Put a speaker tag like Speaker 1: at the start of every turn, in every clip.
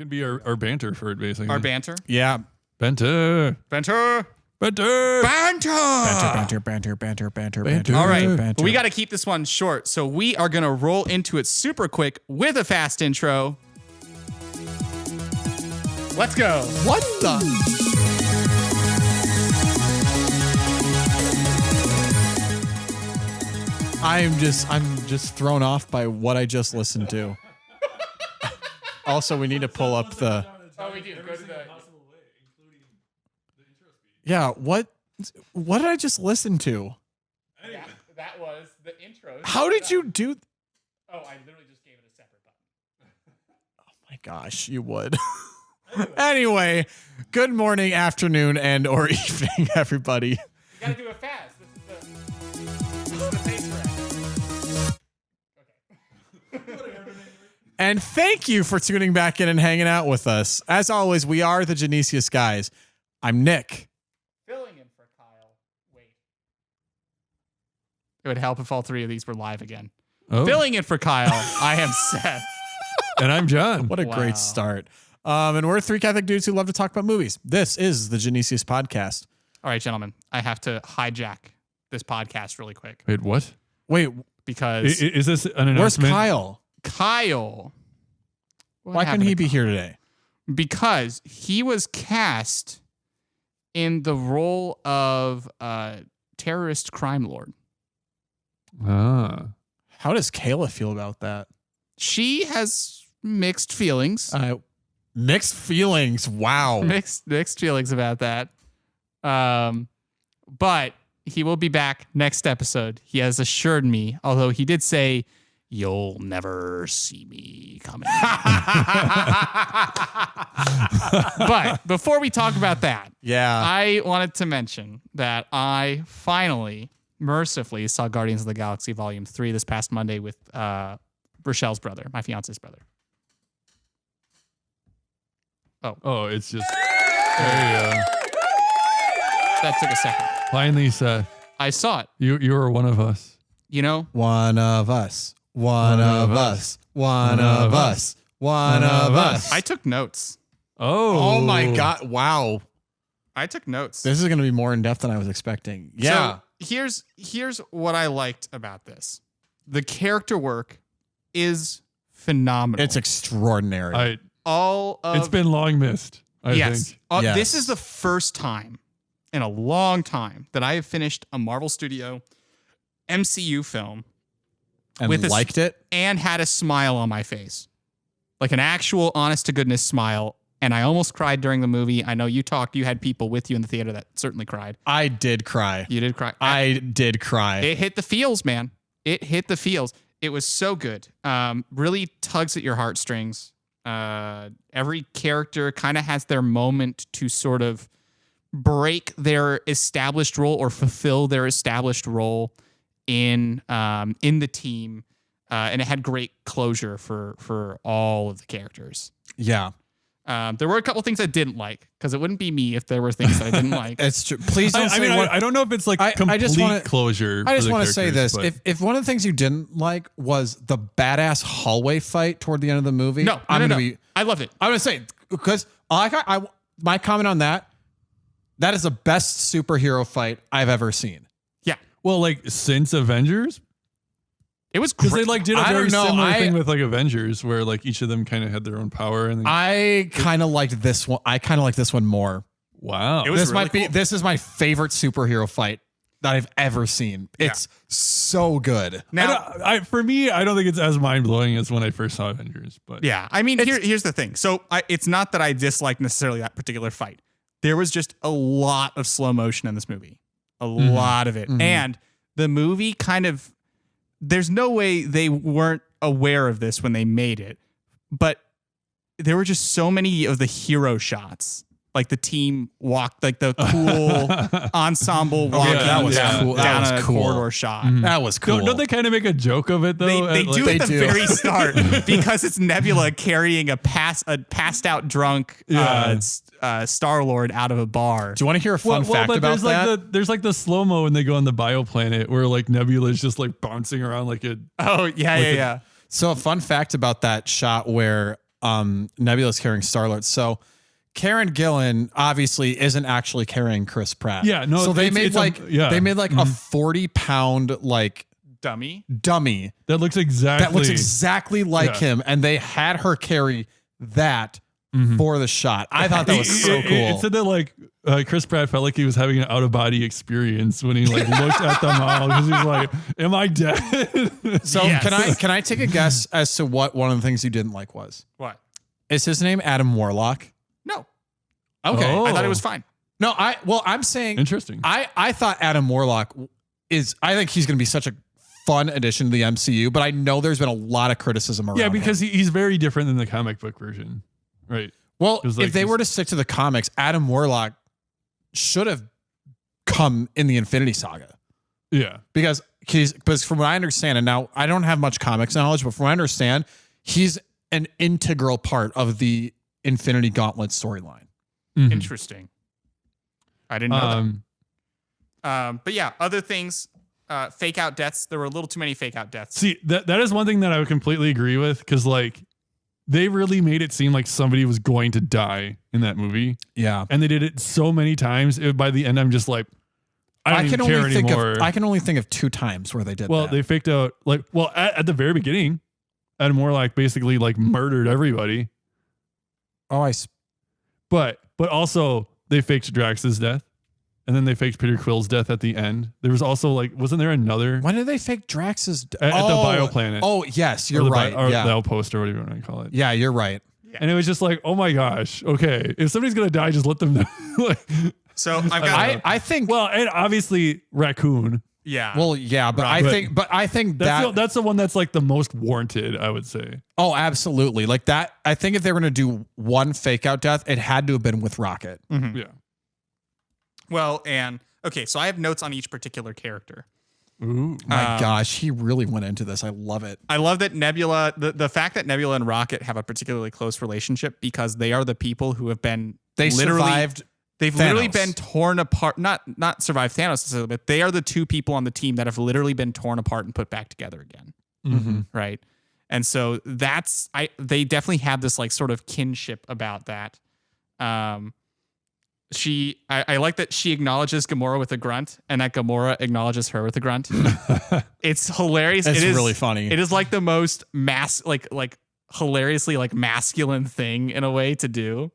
Speaker 1: can be our banter for it, basically.
Speaker 2: Our banter?
Speaker 3: Yeah.
Speaker 1: Banter.
Speaker 2: Banter.
Speaker 1: Banter.
Speaker 3: Banter.
Speaker 2: All right.
Speaker 3: Banter.
Speaker 2: We got to keep this one short. So we are going to roll into it super quick with a fast intro. Let's go.
Speaker 3: What the? I'm just thrown off by what I just listened to. Also, we need to pull up the.
Speaker 2: Oh, we do. Go to the.
Speaker 3: Yeah. What did I just listen to?
Speaker 2: That was the intro.
Speaker 3: How did you do?
Speaker 2: Oh, I literally just gave it a separate button.
Speaker 3: Oh my gosh, you would. Anyway, good morning, afternoon, and or evening, everybody.
Speaker 2: You got to do it fast. This is the pace we're at. Okay.
Speaker 3: And thank you for tuning back in and hanging out with us. As always, we are the Genesius guys. I'm Nick.
Speaker 2: Filling in for Kyle. Wait. It would help if all three of these were live again.
Speaker 1: Oh.
Speaker 2: Filling in for Kyle, I am Seth.
Speaker 1: And I'm John.
Speaker 3: What a great start. And we're three Catholic dudes who love to talk about movies. This is the Genesius podcast.
Speaker 2: All right, gentlemen, I have to hijack this podcast really quick.
Speaker 1: Wait, what?
Speaker 3: Wait,
Speaker 2: Because
Speaker 1: Is this an
Speaker 3: where's
Speaker 1: announcement?
Speaker 3: Kyle?
Speaker 2: Kyle.
Speaker 3: Why couldn't he be here today?
Speaker 2: Because he was cast in the role of terrorist crime lord.
Speaker 1: Ah.
Speaker 3: How does Kayla feel about that?
Speaker 2: She has mixed feelings.
Speaker 3: Mixed feelings. Wow.
Speaker 2: Mixed feelings about that. But he will be back next episode. He has assured me, although he did say, "You'll never see me coming." But before we talk about that,
Speaker 3: Yeah.
Speaker 2: I wanted to mention that I finally, mercifully, saw Guardians of the Galaxy Volume 3 this past Monday with Rochelle's brother, my fiance's brother.
Speaker 1: Oh, it's just. There you go.
Speaker 2: That took a second.
Speaker 1: Finally, Seth.
Speaker 2: I saw it.
Speaker 1: You are one of us.
Speaker 2: You know,
Speaker 3: One of us. One of us. One of us. One of us.
Speaker 2: I took notes.
Speaker 3: Oh my God. Wow.
Speaker 2: I took notes.
Speaker 3: This is going to be more in depth than I was expecting. Yeah.
Speaker 2: So here's what I liked about this. The character work is phenomenal.
Speaker 3: It's extraordinary.
Speaker 1: It's been long missed. I think.
Speaker 3: Yes.
Speaker 2: This is the first time in a long time that I have finished a Marvel Studio MCU film
Speaker 3: and liked it.
Speaker 2: And had a smile on my face. Like an actual honest to goodness smile. And I almost cried during the movie. I know you had people with you in the theater that certainly cried.
Speaker 3: I did cry.
Speaker 2: You did cry.
Speaker 3: I did cry.
Speaker 2: It hit the feels, man. It hit the feels. It was so good. Really tugs at your heartstrings. Every character kind of has their moment to sort of break their established role or fulfill their established role in the team. And it had great closure for all of the characters.
Speaker 3: Yeah.
Speaker 2: There were a couple things I didn't like because it wouldn't be me if there were things that I didn't like.
Speaker 3: It's true. Please don't say what.
Speaker 1: I don't know if it's like complete closure.
Speaker 3: I just
Speaker 1: want
Speaker 3: to say this. If one of the things you didn't like was the badass hallway fight toward the end of the movie,
Speaker 2: No. I loved it.
Speaker 3: I'm going to say, because my comment on that is the best superhero fight I've ever seen.
Speaker 2: Yeah.
Speaker 1: Well, like since Avengers?
Speaker 2: It was
Speaker 1: because
Speaker 2: great.
Speaker 1: they like did a very similar thing with like Avengers, where like each of them kind of had their own power. And
Speaker 3: I kind of liked this one. I kind of like this one more.
Speaker 1: Wow,
Speaker 3: This is my favorite superhero fight that I've ever seen. It's so good.
Speaker 1: Now, for me, I don't think it's as mind blowing as when I first saw Avengers. But
Speaker 2: yeah, I mean, here's the thing. So it's not that I dislike necessarily that particular fight. There was just a lot of slow motion in this movie, a lot of it, and the movie kind of. There's no way they weren't aware of this when they made it, but there were just so many of the hero shots, like the team walk, like the cool ensemble walking
Speaker 3: that was cool.
Speaker 2: down
Speaker 3: That was
Speaker 2: a
Speaker 3: cool.
Speaker 2: corridor shot.
Speaker 3: That was cool.
Speaker 1: Don't they kind of make a joke of it though?
Speaker 2: They do at the very start because it's Nebula carrying a passed out drunk Star-Lord out of a bar.
Speaker 3: Do you want to hear a fun fact about that?
Speaker 1: There's like the slow-mo when they go on the bioplanet where like Nebula is just like bouncing around like a...
Speaker 2: Oh, yeah.
Speaker 3: So a fun fact about that shot where Nebula's carrying Star-Lord. So Karen Gillan obviously isn't actually carrying Chris Pratt.
Speaker 1: Yeah, no.
Speaker 3: So they made like a 40-pound like
Speaker 2: Dummy.
Speaker 1: that looks exactly
Speaker 3: like him, and they had her carry that for the shot. I thought that was so cool.
Speaker 1: It said that like Chris Pratt felt like he was having an out of body experience when he like looked at the model because he was like, "Am I dead?"
Speaker 3: So can I take a guess as to what one of the things you didn't like was?
Speaker 2: What?
Speaker 3: Is his name Adam Warlock?
Speaker 2: No.
Speaker 3: Okay,
Speaker 2: I thought it was fine.
Speaker 3: No, I'm saying
Speaker 1: Interesting.
Speaker 3: I thought Adam Warlock I think he's going to be such a fun addition to the MCU, but I know there's been a lot of criticism around.
Speaker 1: Yeah, because he's very different than the comic book version, right?
Speaker 3: Well,
Speaker 1: Like
Speaker 3: if they were to stick to the comics, Adam Warlock should have come in the Infinity Saga.
Speaker 1: Yeah,
Speaker 3: because from what I understand, and now I don't have much comics knowledge, but from what I understand, he's an integral part of the Infinity Gauntlet storyline.
Speaker 1: Mm-hmm.
Speaker 2: Interesting. I didn't know that. But yeah, other things, fake out deaths. There were a little too many fake out deaths.
Speaker 1: See, that is one thing that I would completely agree with because like they really made it seem like somebody was going to die in that movie.
Speaker 3: Yeah,
Speaker 1: and they did it so many times. By the end, I'm just like, I can
Speaker 3: only think of 2 times where they did.
Speaker 1: Well,
Speaker 3: that.
Speaker 1: they faked out like at the very beginning, Adam Warlock basically like murdered everybody.
Speaker 3: Oh,
Speaker 1: but also they faked Drax's death, and then they faked Peter Quill's death at the end. There was also like, wasn't there another?
Speaker 3: When did they fake Drax's
Speaker 1: death? At the bioplanet.
Speaker 3: Oh, yes, you're right.
Speaker 1: Or the outpost or whatever you want to call it.
Speaker 3: Yeah, you're right.
Speaker 2: Yeah.
Speaker 1: And it was just like, oh my gosh, okay, if somebody's gonna die, just let them know.
Speaker 2: So I've got.
Speaker 3: I think.
Speaker 1: Well, and obviously Raccoon.
Speaker 2: Yeah.
Speaker 3: Well, yeah, but I think
Speaker 1: that's the one that's like the most warranted, I would say.
Speaker 3: Oh, absolutely. Like that. I think if they were going to do one fake out death, it had to have been with Rocket.
Speaker 2: Mm-hmm.
Speaker 1: Yeah.
Speaker 2: Well, and okay, so I have notes on each particular character.
Speaker 1: Ooh.
Speaker 3: My gosh, he really went into this. I love it.
Speaker 2: I love that Nebula, the fact that Nebula and Rocket have a particularly close relationship because they are the people who have been
Speaker 3: survived.
Speaker 2: They've
Speaker 3: Thanos.
Speaker 2: literally been torn apart. Not survived Thanos necessarily, but they are the 2 people on the team that have literally been torn apart and put back together again.
Speaker 3: Mm-hmm.
Speaker 2: Right. And so they definitely have this like sort of kinship about that. I like that she acknowledges Gamora with a grunt and that Gamora acknowledges her with a grunt. It's hilarious.
Speaker 3: It's really funny.
Speaker 2: It is like the most like hilariously like masculine thing in a way to do.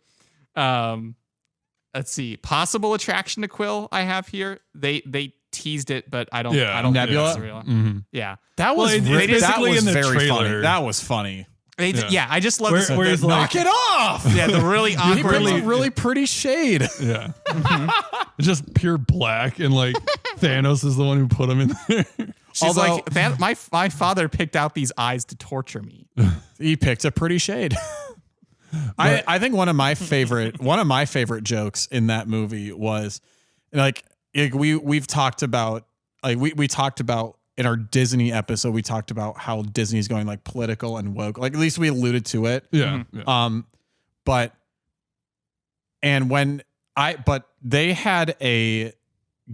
Speaker 2: Let's see. Possible attraction to Quill I have here. They teased it, but I don't
Speaker 3: Nebula?
Speaker 2: think it's real.
Speaker 1: Mm-hmm.
Speaker 2: Yeah.
Speaker 3: That was
Speaker 1: basically in the
Speaker 3: very
Speaker 1: trailer.
Speaker 3: funny. That was funny.
Speaker 2: I just love this.
Speaker 1: Where he's like,
Speaker 3: knock it off.
Speaker 2: Yeah, the really awkward.
Speaker 3: He brings a really pretty shade.
Speaker 1: Yeah. It's just pure black, and like Thanos is the one who put him in there.
Speaker 2: She's like, my father picked out these eyes to torture me.
Speaker 3: He picked a pretty shade. I think one of my favorite jokes in that movie was like we've talked about like we talked about in our Disney episode, we talked about how Disney's going like political and woke. Like at least we alluded to it.
Speaker 1: Yeah.
Speaker 3: But they had a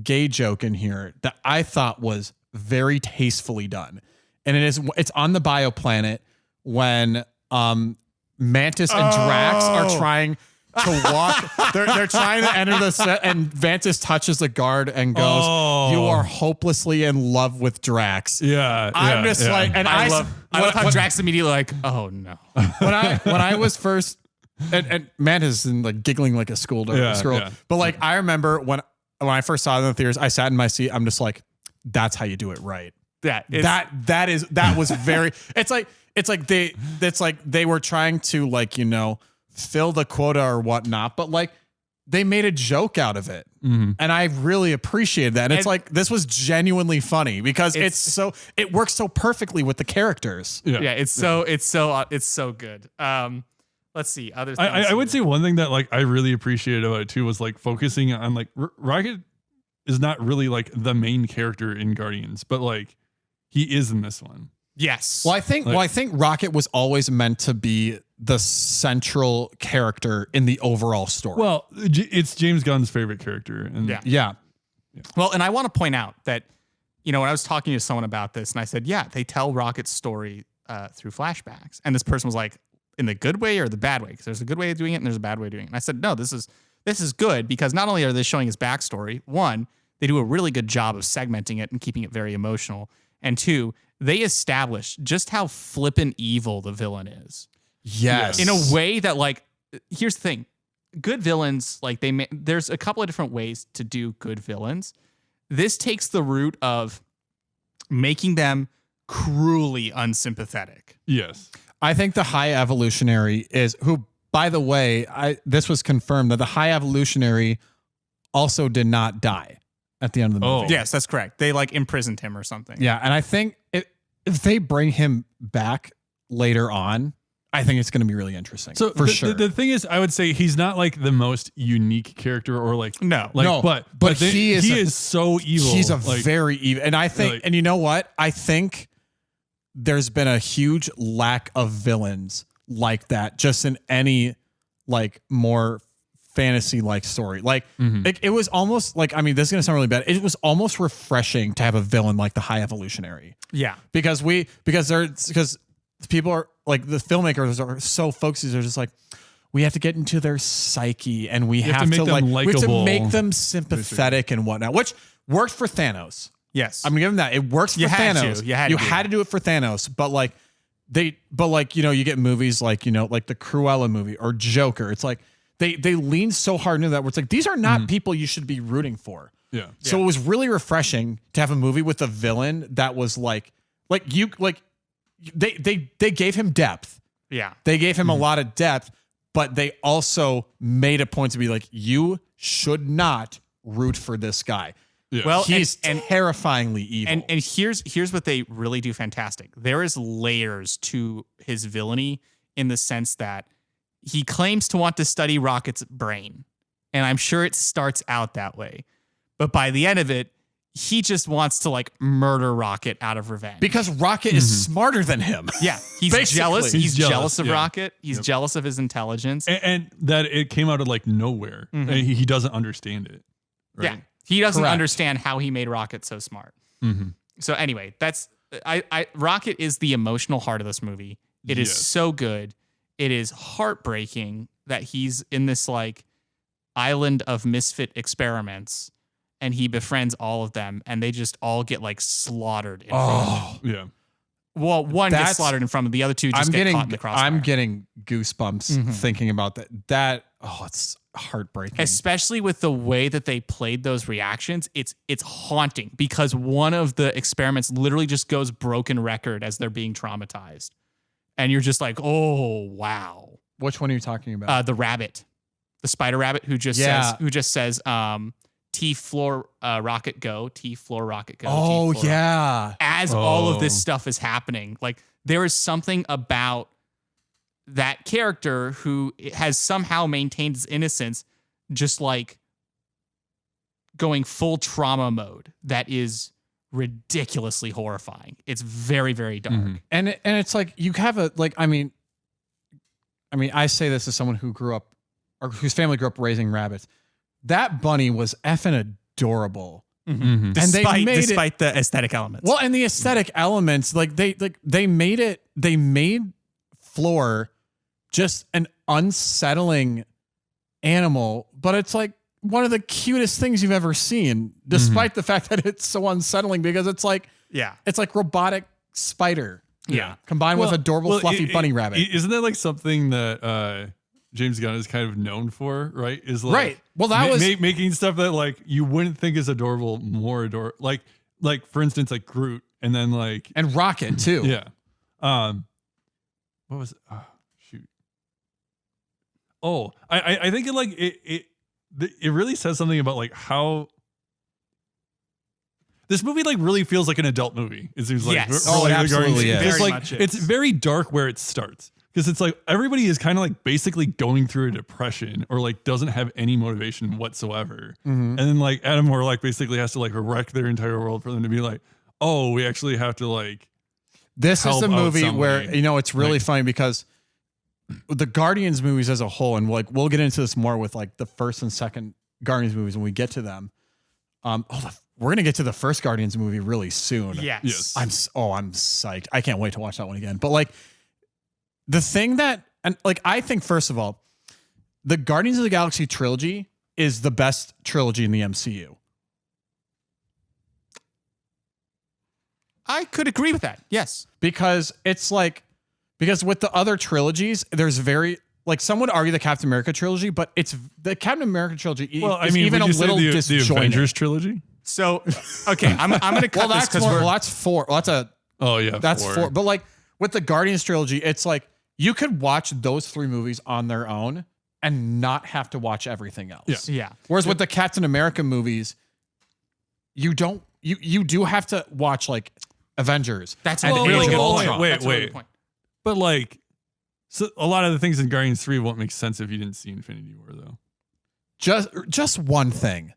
Speaker 3: gay joke in here that I thought was very tastefully done. And it's on the bioplanet when Mantis and Drax are trying to walk. They're trying to enter the set, and Mantis touches the guard and goes, "You are hopelessly in love with Drax."
Speaker 1: Yeah,
Speaker 3: I'm just like, and
Speaker 2: I love how Drax immediately like, oh no.
Speaker 3: When I was first, and Mantis is like giggling like a schoolgirl.
Speaker 1: Yeah.
Speaker 3: But like I remember when I first saw it in the theaters, I sat in my seat. I'm just like, that's how you do it right. That was very. It's like they were trying to like, you know, fill the quota or whatnot, but like they made a joke out of it. Mm-hmm. And I really appreciated that. And it's like, this was genuinely funny because it works so perfectly with the characters.
Speaker 2: Yeah. It's so good. Let's see other things.
Speaker 1: I would say one thing that like I really appreciated about it too was like focusing on like Rocket is not really like the main character in Guardians, but like he is in this one.
Speaker 2: Yes.
Speaker 3: Well, I think Rocket was always meant to be the central character in the overall story.
Speaker 1: Well, it's James Gunn's favorite character. And
Speaker 3: yeah.
Speaker 2: Well, and I want to point out that, you know, when I was talking to someone about this and I said, yeah, they tell Rocket's story through flashbacks. And this person was like, in the good way or the bad way? Because there's a good way of doing it and there's a bad way of doing it. And I said, no, this is good because not only are they showing his backstory, one, they do a really good job of segmenting it and keeping it very emotional. And two, they establish just how flippin' evil the villain is.
Speaker 3: Yes.
Speaker 2: In a way that, like, here's the thing. Good villains, like, there's a couple of different ways to do good villains. This takes the route of making them cruelly unsympathetic.
Speaker 1: Yes.
Speaker 3: I think the High Evolutionary is who, by the way, this was confirmed that the High Evolutionary also did not die at the end of the movie.
Speaker 2: Yes, that's correct. They like imprisoned him or something.
Speaker 3: Yeah, and I think if they bring him back later on, I think it's going to be really interesting.
Speaker 1: So
Speaker 3: for sure.
Speaker 1: The thing is, I would say he's not like the most unique character or like
Speaker 2: no,
Speaker 1: but he is so evil.
Speaker 3: He's a
Speaker 1: like,
Speaker 3: very evil, and I think,
Speaker 1: like,
Speaker 3: and you know what? I think there's been a huge lack of villains like that, just in any like more fantasy like story. Like it was almost like, I mean, this is gonna sound really bad. It was almost refreshing to have a villain like the High Evolutionary.
Speaker 2: Yeah,
Speaker 3: because people are like, the filmmakers are so focused. They're just like, we have to get into their psyche and we have to like, we have to make them sympathetic and whatnot, which worked for Thanos.
Speaker 2: Yes.
Speaker 3: I'm gonna give him that. It works for Thanos. You had to do it for Thanos, but like you know, you get movies like, you know, like the Cruella movie or Joker. It's like they lean so hard into that where it's like, these are not people you should be rooting for.
Speaker 1: Yeah.
Speaker 3: So it was really refreshing to have a movie with a villain that was they gave him depth.
Speaker 2: Yeah.
Speaker 3: They gave him a lot of depth, but they also made a point to be like, you should not root for this guy.
Speaker 1: Yeah.
Speaker 2: Well,
Speaker 3: he's terrifyingly evil.
Speaker 2: And here's what they really do fantastic. There is layers to his villainy in the sense that he claims to want to study Rocket's brain. And I'm sure it starts out that way. But by the end of it, he just wants to like murder Rocket out of revenge.
Speaker 3: Because Rocket is smarter than him.
Speaker 2: Yeah. He's
Speaker 3: Basically.
Speaker 2: jealous. He's jealous of
Speaker 1: yeah.
Speaker 2: Rocket. He's jealous of his intelligence.
Speaker 1: And that it came out of like nowhere. And he doesn't understand it. Right?
Speaker 2: Yeah. He doesn't understand how he made Rocket so smart. So anyway, that's Rocket is the emotional heart of this movie. It is so good. It is heartbreaking that he's in this like island of misfit experiments and he befriends all of them and they just all get like slaughtered in front of him.
Speaker 1: Yeah.
Speaker 2: Well, one gets slaughtered in front of him. The other two just get caught in the crossfire.
Speaker 3: I'm getting goosebumps thinking about that. It's heartbreaking.
Speaker 2: Especially with the way that they played those reactions. It's haunting because one of the experiments literally just goes broken record as they're being traumatized. And you're just like, oh, wow.
Speaker 3: Which one are you talking about?
Speaker 2: The rabbit, the spider rabbit who just says, T floor rocket go, T floor rocket go.
Speaker 3: Oh,
Speaker 2: T-floor
Speaker 3: yeah.
Speaker 2: As all of this stuff is happening, like there is something about that character who has somehow maintained his innocence, just like going full trauma mode. That is ridiculously horrifying. It's very, very dark.
Speaker 3: And it's like you have a like. I mean, I say this as someone who grew up or whose family grew up raising rabbits. That bunny was effing adorable.
Speaker 2: Despite the aesthetic elements.
Speaker 3: Well, and the aesthetic elements, like they made Floor just an unsettling animal, but it's like one of the cutest things you've ever seen, despite the fact that it's so unsettling because it's like robotic spider.
Speaker 2: Yeah.
Speaker 3: Combined with adorable fluffy bunny rabbit.
Speaker 1: Isn't that like something that James Gunn is kind of known for, right? Is like
Speaker 3: Well, that was
Speaker 1: making stuff that like you wouldn't think is adorable more adorable. Like for instance, like Groot, and then like
Speaker 3: and Rocket too.
Speaker 1: Yeah. What was it? Oh, shoot. Oh, I think it really says something about like how this movie like really feels like an adult movie. It seems like
Speaker 2: yes.
Speaker 3: It absolutely is.
Speaker 1: It's
Speaker 2: Very
Speaker 1: like
Speaker 2: much
Speaker 1: it's very dark where it starts. Because it's like everybody is kind of like basically going through a depression or like doesn't have any motivation whatsoever. And then like Adam Warlock basically has to like wreck their entire world for them to be like, oh, we actually have to like.
Speaker 3: This is the movie where,
Speaker 1: somebody.
Speaker 3: you know, it's really funny because the Guardians movies as a whole, and like we'll get into this more with like the first and second Guardians movies when we get to them. We're gonna get to the first Guardians movie really soon.
Speaker 2: Yes.
Speaker 3: I'm psyched. I can't wait to watch that one again. But like the thing that And like, I think, first of all, the Guardians of the Galaxy trilogy is the best trilogy in the MCU.
Speaker 2: I could agree with that. Yes.
Speaker 3: Because it's like, because with the other trilogies, there's very, like, some would argue the Captain America trilogy, but it's the Captain America trilogy is even a little disjointed.
Speaker 1: The Avengers trilogy?
Speaker 2: So, okay, I'm going to cut this because
Speaker 3: that's four. Well, that's four. But like with the Guardians trilogy, it's like you could watch those 3 movies on their own and not have to watch everything else.
Speaker 2: Yeah.
Speaker 3: Whereas with the Captain America movies, you do have to watch like Avengers.
Speaker 2: That's
Speaker 3: and
Speaker 2: really good.
Speaker 1: Wait. But like, so a lot of the things in Guardians 3 won't make sense if you didn't see Infinity War, though.
Speaker 3: Just one thing.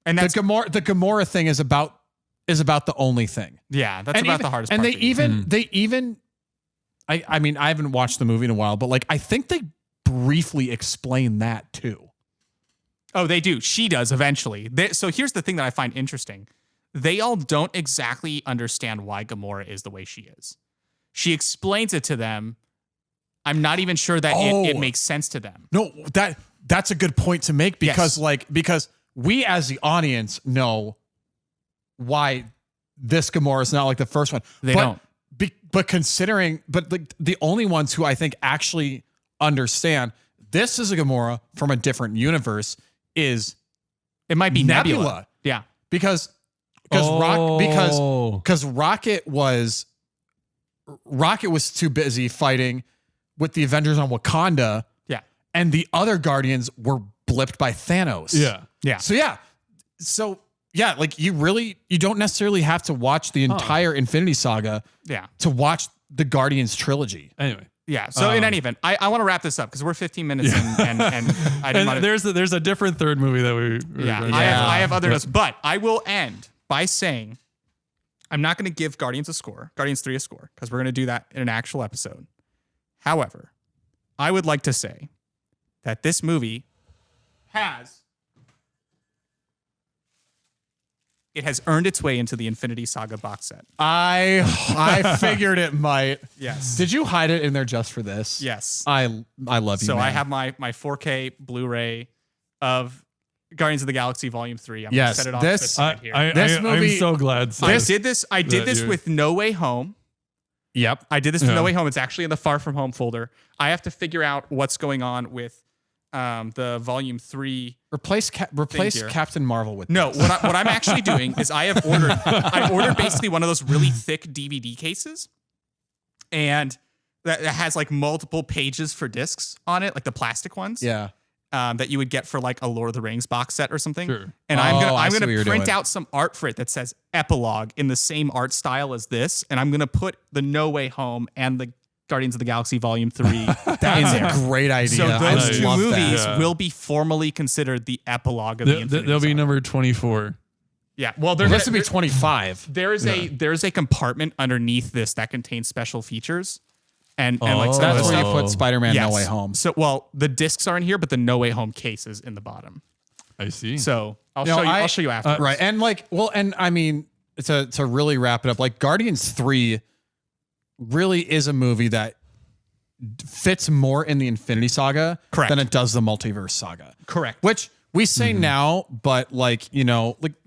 Speaker 2: And that's
Speaker 3: the Gamora thing is about the only thing.
Speaker 2: Yeah, that's about the hardest part.
Speaker 3: And they even I mean, I haven't watched the movie in a while, but like I think they briefly explain that too.
Speaker 2: Oh, they do. She does eventually. So here's the thing that I find interesting. They all don't exactly understand why Gamora is the way she is. She explains it to them. I'm not even sure that it makes sense to them.
Speaker 3: No, that's a good point to make because because we as the audience know why this Gamora is not like the first one.
Speaker 2: They don't.
Speaker 3: But considering, the only ones who I think actually understand this is a Gamora from a different universe is
Speaker 2: it might be Nebula. Yeah.
Speaker 3: Because Rocket was too busy fighting with the Avengers on Wakanda.
Speaker 2: Yeah.
Speaker 3: And the other Guardians were blipped by Thanos.
Speaker 1: Yeah.
Speaker 2: Yeah.
Speaker 3: So like you don't necessarily have to watch the entire Infinity Saga to watch the Guardians trilogy.
Speaker 1: Anyway.
Speaker 2: Yeah. So in any event, I want to wrap this up because we're 15 minutes in, and I didn't want to.
Speaker 1: There's a different third movie that we.
Speaker 2: I have other notes, but I will end by saying I'm not going to give Guardians 3 a score, because we're going to do that in an actual episode. However, I would like to say that this movie has earned its way into the Infinity Saga box set.
Speaker 3: I figured it might.
Speaker 2: Yes.
Speaker 3: Did you hide it in there just for this?
Speaker 2: Yes.
Speaker 3: I love you.
Speaker 2: So
Speaker 3: man.
Speaker 2: I have my 4K Blu-ray of Guardians of the Galaxy Volume 3. I'm gonna set it off to the side here.
Speaker 3: This movie,
Speaker 1: I'm so glad.
Speaker 2: I did this with No Way Home.
Speaker 3: Yep.
Speaker 2: I did this with No Way Home. It's actually in the Far From Home folder. I have to figure out what's going on with the Volume 3.
Speaker 3: Replace Captain Marvel with
Speaker 2: no. What I'm actually doing is I ordered basically one of those really thick DVD cases, and that has like multiple pages for discs on it, like the plastic ones.
Speaker 3: Yeah.
Speaker 2: That you would get for like a Lord of the Rings box set or something.
Speaker 1: Sure.
Speaker 2: And I'm gonna print out some art for it that says epilogue in the same art style as this, and I'm gonna put the No Way Home and the Guardians of the Galaxy Volume 3
Speaker 3: That's a great idea.
Speaker 2: So those two movies
Speaker 1: that.
Speaker 2: will be formally considered the epilogue of the Infinity
Speaker 1: They'll be
Speaker 2: Saga.
Speaker 1: number 24.
Speaker 2: Yeah. Well,
Speaker 3: this would be 25.
Speaker 2: There's a compartment underneath this that contains special features. And like so
Speaker 3: that's where you put Spider-Man
Speaker 2: yes.
Speaker 3: No Way Home.
Speaker 2: So the discs are in here, but the No Way Home case is in the bottom.
Speaker 1: I see.
Speaker 2: So I'll show you after.
Speaker 3: Right. And and I mean, to really wrap it up, like Guardians 3 really is a movie that fits more in the Infinity Saga than it does the Multiverse Saga.
Speaker 2: Correct.
Speaker 3: Which we say now, but like the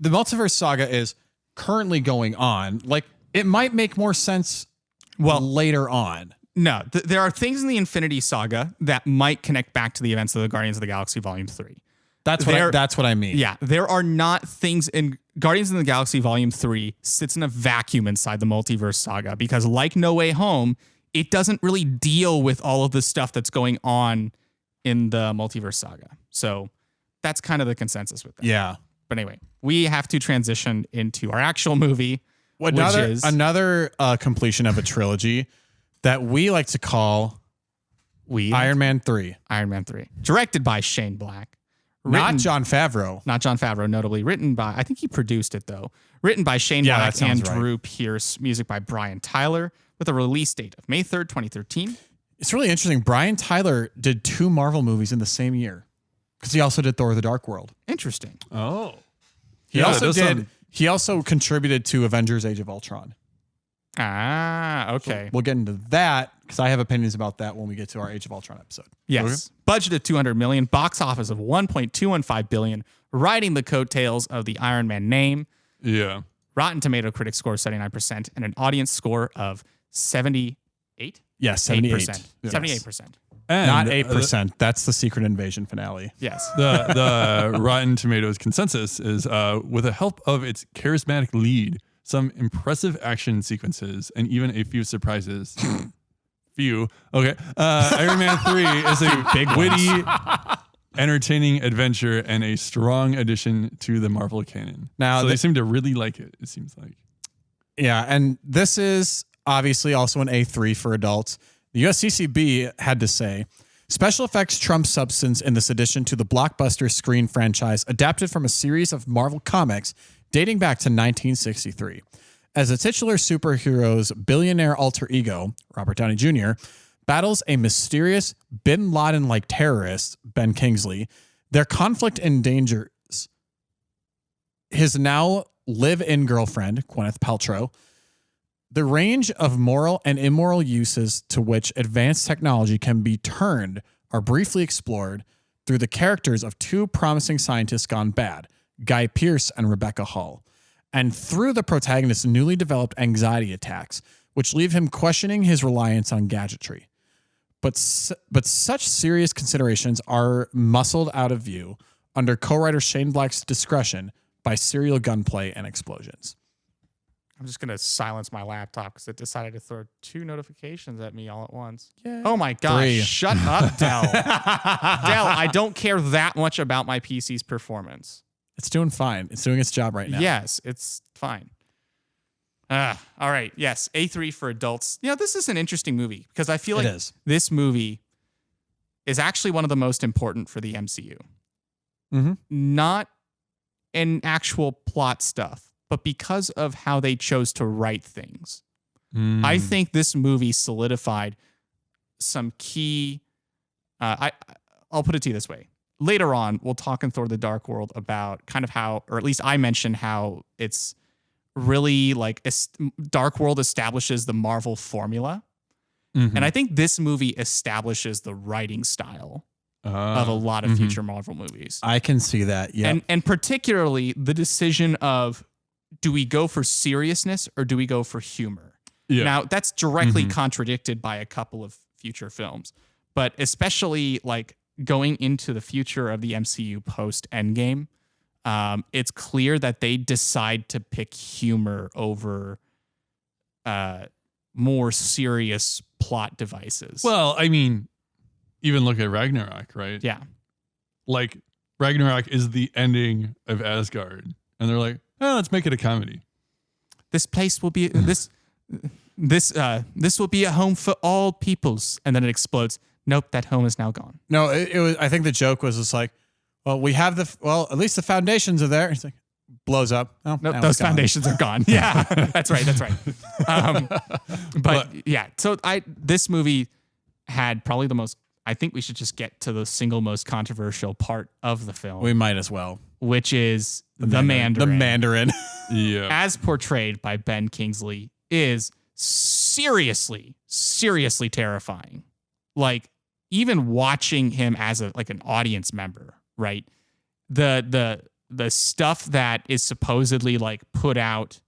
Speaker 3: Multiverse Saga is currently going on. Like it might make more sense later on.
Speaker 2: No, there are things in the Infinity Saga that might connect back to the events of the Guardians of the Galaxy Volume 3.
Speaker 3: That's what I mean.
Speaker 2: Yeah, there are not things in Guardians of the Galaxy Volume 3 sits in a vacuum inside the Multiverse Saga, because like No Way Home, it doesn't really deal with all of the stuff that's going on in the Multiverse Saga. So that's kind of the consensus with that.
Speaker 3: Yeah.
Speaker 2: But anyway, we have to transition into our actual movie,
Speaker 3: another completion of a trilogy that we like to call Iron Man 3.
Speaker 2: Iron Man 3. Directed by Shane Black.
Speaker 3: Not Jon Favreau.
Speaker 2: Not Jon Favreau, notably. Written by, I think he produced it though. Written by Shane Black and Drew Pearce. Music by Brian Tyler, with a release date of May 3rd, 2013.
Speaker 3: It's really interesting. Brian Tyler did 2 Marvel movies in the same year, because he also did Thor: The Dark World.
Speaker 2: Interesting.
Speaker 1: Oh.
Speaker 3: He also contributed to Avengers: Age of Ultron.
Speaker 2: Ah, okay.
Speaker 3: We'll get into that because I have opinions about that when we get to our Age of Ultron episode.
Speaker 2: Yes.
Speaker 1: Okay.
Speaker 2: Budget of $200 million, box office of $1.215 billion, riding the coattails of the Iron Man name.
Speaker 1: Yeah.
Speaker 2: Rotten Tomato critic score 79% and an audience score of 78?
Speaker 3: Yes, 78%.
Speaker 2: 78%.
Speaker 1: And
Speaker 3: Not 8%. That's the Secret Invasion finale.
Speaker 2: Yes.
Speaker 1: the Rotten Tomatoes consensus is with the help of its charismatic lead, some impressive action sequences, and even a few surprises. Okay. Iron Man 3 is a big, witty, entertaining adventure and a strong addition to the Marvel canon.
Speaker 3: Now,
Speaker 1: so they seem to really like it, it seems like.
Speaker 3: Yeah, and this is obviously also an A3 for adults. The USCCB had to say, special effects trump substance in this addition to the blockbuster screen franchise adapted from a series of Marvel comics dating back to 1963. As a titular superhero's billionaire alter ego, Robert Downey Jr., battles a mysterious Bin Laden-like terrorist, Ben Kingsley, their conflict endangers his now live-in girlfriend, Gwyneth Paltrow. The range of moral and immoral uses to which advanced technology can be turned are briefly explored through the characters of two promising scientists gone bad, Guy Pearce and Rebecca Hall, and through the protagonist's newly developed anxiety attacks, which leave him questioning his reliance on gadgetry. But such serious considerations are muscled out of view under co-writer Shane Black's discretion by serial gunplay and explosions.
Speaker 2: I'm just going to silence my laptop because it decided to throw 2 notifications at me all at once.
Speaker 3: Yay.
Speaker 2: Oh my gosh.
Speaker 3: 3.
Speaker 2: Shut up, Dell. Dell, I don't care that much about my PC's performance.
Speaker 3: It's doing fine. It's doing its job right now.
Speaker 2: Yes, it's fine. All right. Yes. A3 for adults. You know, this is an interesting movie because I feel like this movie is actually one of the most important for the MCU.
Speaker 3: Mm-hmm.
Speaker 2: Not in actual plot stuff, but because of how they chose to write things. I think this movie solidified some key. I'll put it to you this way. Later on, we'll talk in Thor: The Dark World about kind of how, or at least I mentioned how it's really like Dark World establishes the Marvel formula.
Speaker 1: Mm-hmm.
Speaker 2: And I think this movie establishes the writing style of a lot of future Marvel movies.
Speaker 3: I can see that. Yeah.
Speaker 2: And particularly the decision of, do we go for seriousness or do we go for humor?
Speaker 1: Yeah.
Speaker 2: Now, that's directly contradicted by a couple of future films, but especially like going into the future of the MCU post Endgame, it's clear that they decide to pick humor over more serious plot devices.
Speaker 1: Well, I mean, even look at Ragnarok, right?
Speaker 2: Yeah.
Speaker 1: Like, Ragnarok is the ending of Asgard. And they're like, oh, let's make it a comedy.
Speaker 2: This place will be this will be a home for all peoples, and then it explodes. Nope, that home is now gone.
Speaker 3: No, it was. I think the joke was just like, well, we have at least the foundations are there. It's like blows up. Oh,
Speaker 2: nope,
Speaker 3: now
Speaker 2: those
Speaker 3: it's gone.
Speaker 2: foundations are gone. Yeah, that's right. But yeah, so this movie had probably the most. I think we should just get to the single most controversial part of the film.
Speaker 3: We might as well.
Speaker 2: Which is the Mandarin.
Speaker 3: The Mandarin.
Speaker 1: Yeah.
Speaker 2: As portrayed by Ben Kingsley, is seriously terrifying. Like, even watching him as an audience member, right? The stuff that is supposedly like put out.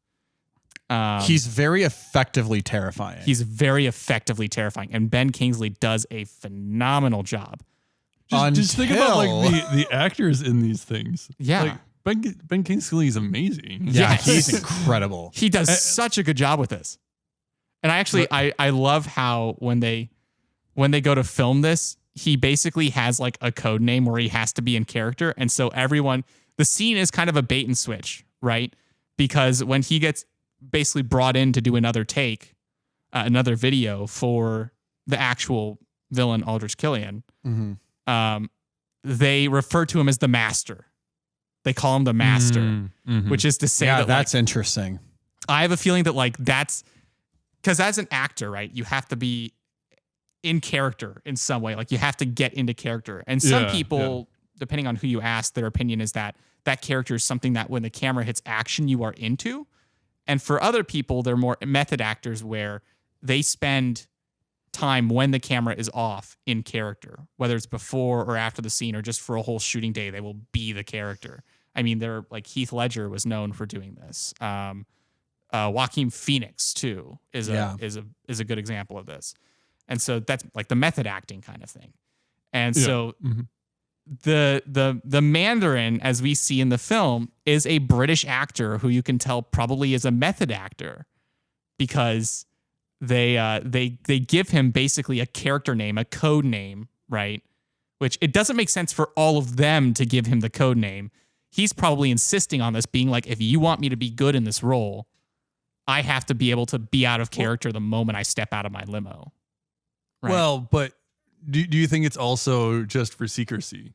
Speaker 3: He's very effectively terrifying.
Speaker 2: He's very effectively terrifying, and Ben Kingsley does a phenomenal job.
Speaker 1: Just think about like the actors in these things.
Speaker 2: Yeah.
Speaker 1: Like, Ben Kingsley is amazing.
Speaker 3: Yeah,
Speaker 2: Yes.
Speaker 3: he's incredible.
Speaker 2: He does such a good job with this. And I love how when they go to film this, he basically has like a code name where he has to be in character. And so the scene is kind of a bait and switch, right? Because when he gets basically brought in to do another another video for the actual villain, Aldrich Killian, they refer to him as the Master. They call him the Master, which is to say that
Speaker 3: that's interesting.
Speaker 2: I have a feeling that like that's because as an actor, right, you have to be in character in some way. Like you have to get into character. And some people, depending on who you ask, their opinion is that character is something that when the camera hits action, you are into. And for other people, they're more method actors where they spend time when the camera is off in character, whether it's before or after the scene or just for a whole shooting day, they will be the character. I mean, they're like Heath Ledger was known for doing this. Joaquin Phoenix too is a good example of this. And so that's like the method acting kind of thing. And so the Mandarin, as we see in the film, is a British actor who you can tell probably is a method actor because they give him basically a character name, a code name, right? Which it doesn't make sense for all of them to give him the code name. He's probably insisting on this, being like, if you want me to be good in this role, I have to be able to be out of character the moment I step out of my limo. Right?
Speaker 1: Well, but do you think it's also just for secrecy?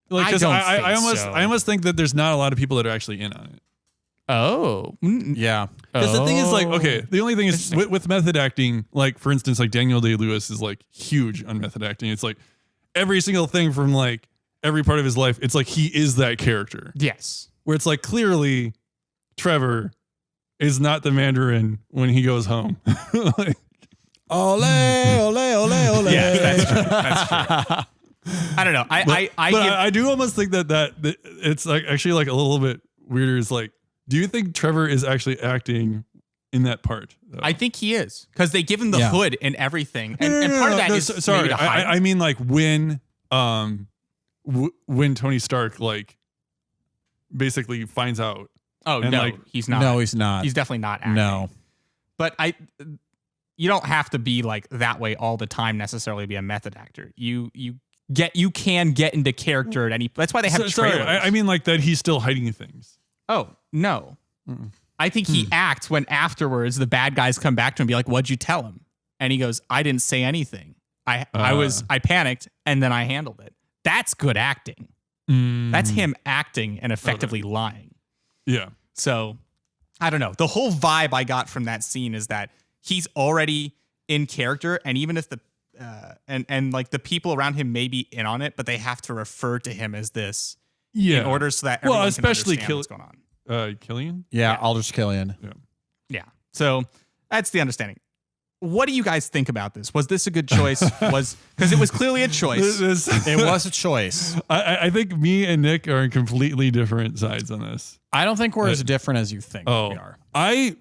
Speaker 1: Like, I almost think that there's not a lot of people that are actually in on it.
Speaker 2: Oh,
Speaker 3: yeah.
Speaker 1: Because the thing is, like, okay, the only thing is with method acting, like, for instance, like Daniel Day-Lewis is like huge on method acting. It's like every single thing from like every part of his life, it's like he is that character.
Speaker 2: Yes.
Speaker 1: Where it's like clearly Trevor is not the Mandarin when he goes home. Like, ole, ole, ole, ole.
Speaker 2: Yeah, that's true. That's true. I don't know.
Speaker 1: I do almost think that it's like actually like a little bit weirder. Is like, do you think Trevor is actually acting in that part? Though?
Speaker 2: I think he is because they give him the hood and everything, and part of that is
Speaker 1: sorry.
Speaker 2: maybe to hide.
Speaker 1: I mean like when Tony Stark like basically finds out.
Speaker 2: Oh
Speaker 1: and
Speaker 2: no,
Speaker 1: like,
Speaker 2: he's not.
Speaker 3: No, he's not.
Speaker 2: He's definitely not acting.
Speaker 3: No.
Speaker 2: But you don't have to be like that way all the time necessarily to be a method actor. You can get into character at any. That's why they have trailers.
Speaker 1: Sorry, I mean like that he's still hiding things.
Speaker 2: Oh no, I think he acts when afterwards the bad guys come back to him and be like, "What'd you tell him?" And he goes, "I didn't say anything. I panicked and then I handled it." That's good acting. That's him acting and effectively lying.
Speaker 1: Yeah.
Speaker 2: So, I don't know. The whole vibe I got from that scene is that he's already in character, and even if the and like the people around him may be in on it, but they have to refer to him as this in order so that everyone
Speaker 1: especially
Speaker 2: can understand what's going on.
Speaker 1: Killian.
Speaker 3: Yeah, Aldrich Killian.
Speaker 2: Yeah. So that's the understanding. What do you guys think about this? Was this a good choice? Because it was clearly a choice.
Speaker 3: It was a choice.
Speaker 1: I think me and Nick are on completely different sides on this.
Speaker 3: I don't think we're as different as you think we are.
Speaker 1: I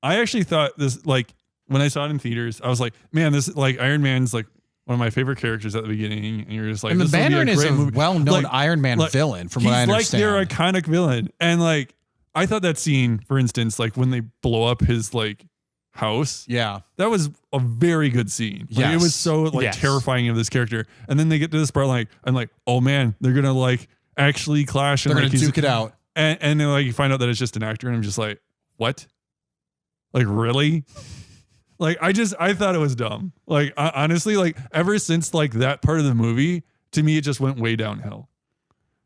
Speaker 1: actually thought this, like, when I saw it in theaters, I was like, man, this, like, Iron Man's like one of my favorite characters at the beginning, and you're just like,
Speaker 3: and the
Speaker 1: this
Speaker 3: Mandarin is a well-known
Speaker 1: like,
Speaker 3: Iron Man villain, from what I understand.
Speaker 1: He's like their iconic villain, and like I thought that scene, for instance, like when they blow up his like house, that was a very good scene. Like, it was so like terrifying of this character, and then they get to this part, like I'm like, oh man, they're gonna like actually clash, and
Speaker 3: they're
Speaker 1: like,
Speaker 3: gonna duke it out,
Speaker 1: and then like you find out that it's just an actor, and I'm just like, what? Like, really? Like, I thought it was dumb. Like, honestly, like, ever since, like, that part of the movie, to me, it just went way downhill.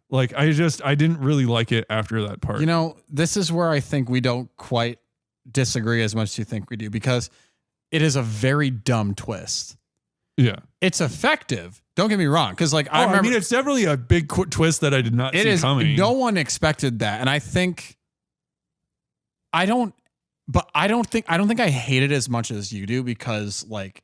Speaker 1: Like, I didn't really like it after that part.
Speaker 3: You know, this is where I think we don't quite disagree as much as you think we do, because it is a very dumb twist.
Speaker 1: Yeah.
Speaker 3: It's effective. Don't get me wrong. Because, like, I
Speaker 1: mean, it's definitely a big twist that I did not see coming.
Speaker 3: No one expected that. And I think, I don't think I hate it as much as you do, because like,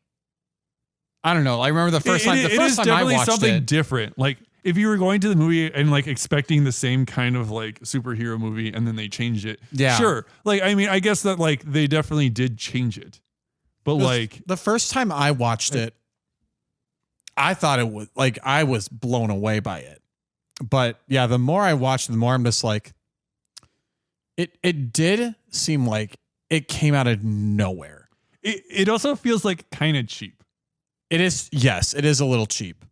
Speaker 3: I don't know. I remember the first time I watched
Speaker 1: something different. Like, if you were going to the movie and like expecting the same kind of like superhero movie and then they changed it. Yeah. Sure. Like, I mean, I guess that like they definitely did change it, but like
Speaker 3: the first time I watched it, I thought it was like, I was blown away by it. But yeah, the more I watched, the more I'm just like, it did seem like it came out of nowhere.
Speaker 1: It also feels like kind of cheap.
Speaker 3: It is. Yes, it is a little cheap.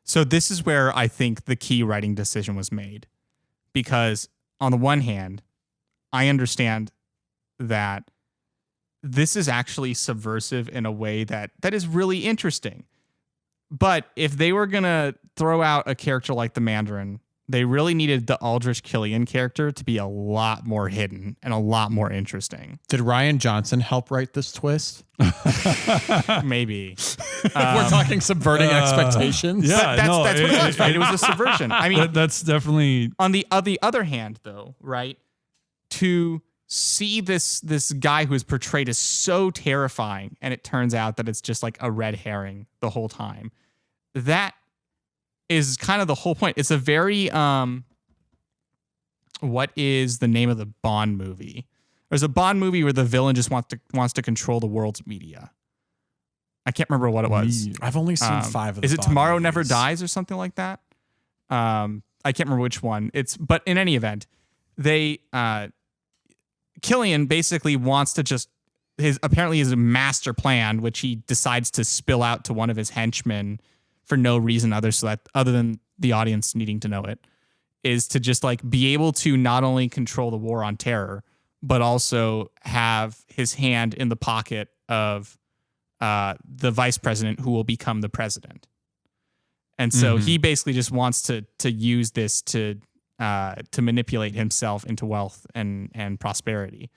Speaker 2: So this is where I think the key writing decision was made, because on the one hand, I understand that this is actually subversive in a way that is really interesting. But if they were going to throw out a character like the Mandarin, they really needed the Aldrich Killian character to be a lot more hidden and a lot more interesting.
Speaker 3: Did Rian Johnson help write this twist?
Speaker 2: Maybe.
Speaker 3: We're talking subverting expectations.
Speaker 1: Yeah,
Speaker 2: that's what it was, right? It was a subversion. I mean,
Speaker 1: that's definitely.
Speaker 2: On the other hand, though, right? to see this guy who is portrayed as so terrifying, and it turns out that it's just like a red herring the whole time. That is kind of the whole point. It's a very what is the name of the Bond movie? There's a Bond movie where the villain just wants to control the world's media. I can't remember what it was.
Speaker 3: I've only seen 5 of them.
Speaker 2: Is it Tomorrow Never Dies or something like that? I can't remember which one. But in any event, they Killian basically wants to just apparently his master plan, which he decides to spill out to one of his henchmen for no reason other than the audience needing to know it, is to just like be able to not only control the war on terror, but also have his hand in the pocket of the vice president who will become the president. And so he basically just wants to use this to manipulate himself into wealth and prosperity.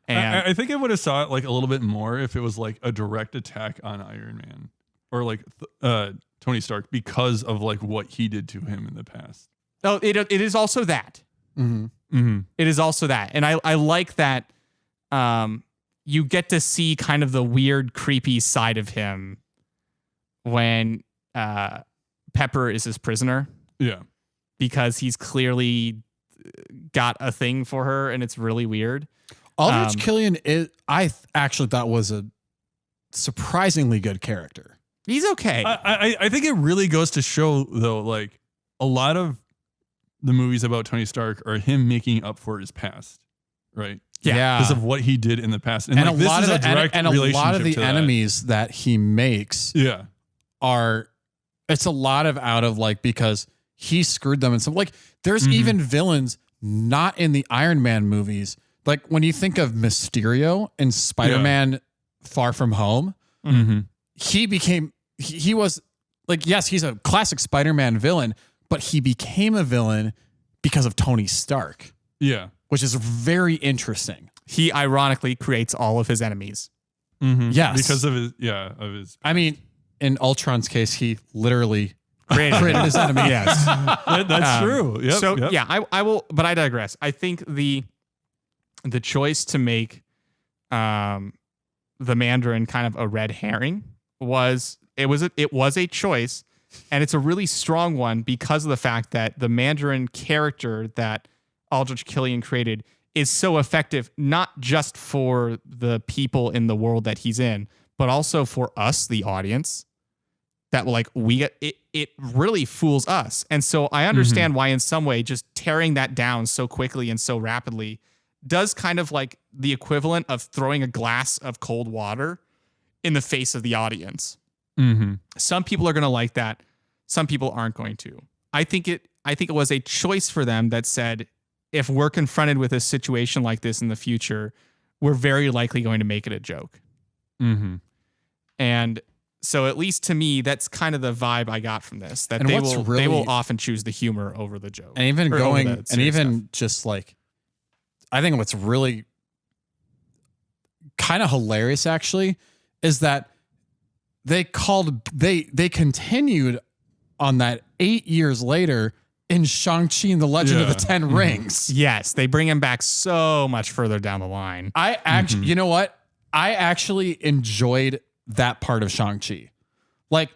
Speaker 2: And
Speaker 1: I think I would have saw it like a little bit more if it was like a direct attack on Iron Man or like Tony Stark because of like what he did to him in the past.
Speaker 2: Oh, it is also that. It is also that. And I like that you get to see kind of the weird, creepy side of him when Pepper is his prisoner.
Speaker 1: Yeah.
Speaker 2: Because he's clearly got a thing for her, and it's really weird.
Speaker 3: Aldrich Killian I actually thought was a surprisingly good character.
Speaker 2: He's okay.
Speaker 1: I think it really goes to show, though, like a lot of the movies about Tony Stark are him making up for his past, right?
Speaker 3: Yeah.
Speaker 1: Because of what he did in the past.
Speaker 3: And
Speaker 1: like,
Speaker 3: a lot of the
Speaker 1: to
Speaker 3: enemies that he makes are, it's a lot of out of like, because he screwed them. And so like, there's even villains not in the Iron Man movies. Like when you think of Mysterio in Spider-Man Far From Home, he was like, yes, he's a classic Spider-Man villain, but he became a villain because of Tony Stark.
Speaker 1: Yeah.
Speaker 3: Which is very interesting.
Speaker 2: He ironically creates all of his enemies.
Speaker 3: Yes.
Speaker 1: Because of his.
Speaker 3: I mean, in Ultron's case, he literally created his enemy.
Speaker 2: Yes.
Speaker 1: That's true. Yep,
Speaker 2: so
Speaker 1: yep.
Speaker 2: yeah, I will, but I digress. I think the choice to make the Mandarin kind of a red herring was a choice, and it's a really strong one because of the fact that the Mandarin character that Aldrich Killian created is so effective, not just for the people in the world that he's in, but also for us, the audience. That like it really fools us. And so I understand why in some way just tearing that down so quickly and so rapidly does kind of like the equivalent of throwing a glass of cold water in the face of the audience. Some people are going to like that. Some people aren't going to. I think it was a choice for them that said, if we're confronted with a situation like this in the future, we're very likely going to make it a joke. And so at least to me, that's kind of the vibe I got from this, that they will often choose the humor over the joke.
Speaker 3: And even just like, I think what's really kind of hilarious actually is that they continued on that 8 years later in Shang-Chi and the Legend of the Ten Rings.
Speaker 2: Yes, they bring him back so much further down the line.
Speaker 3: I actually, you know what? I actually enjoyed that part of Shang-Chi. Like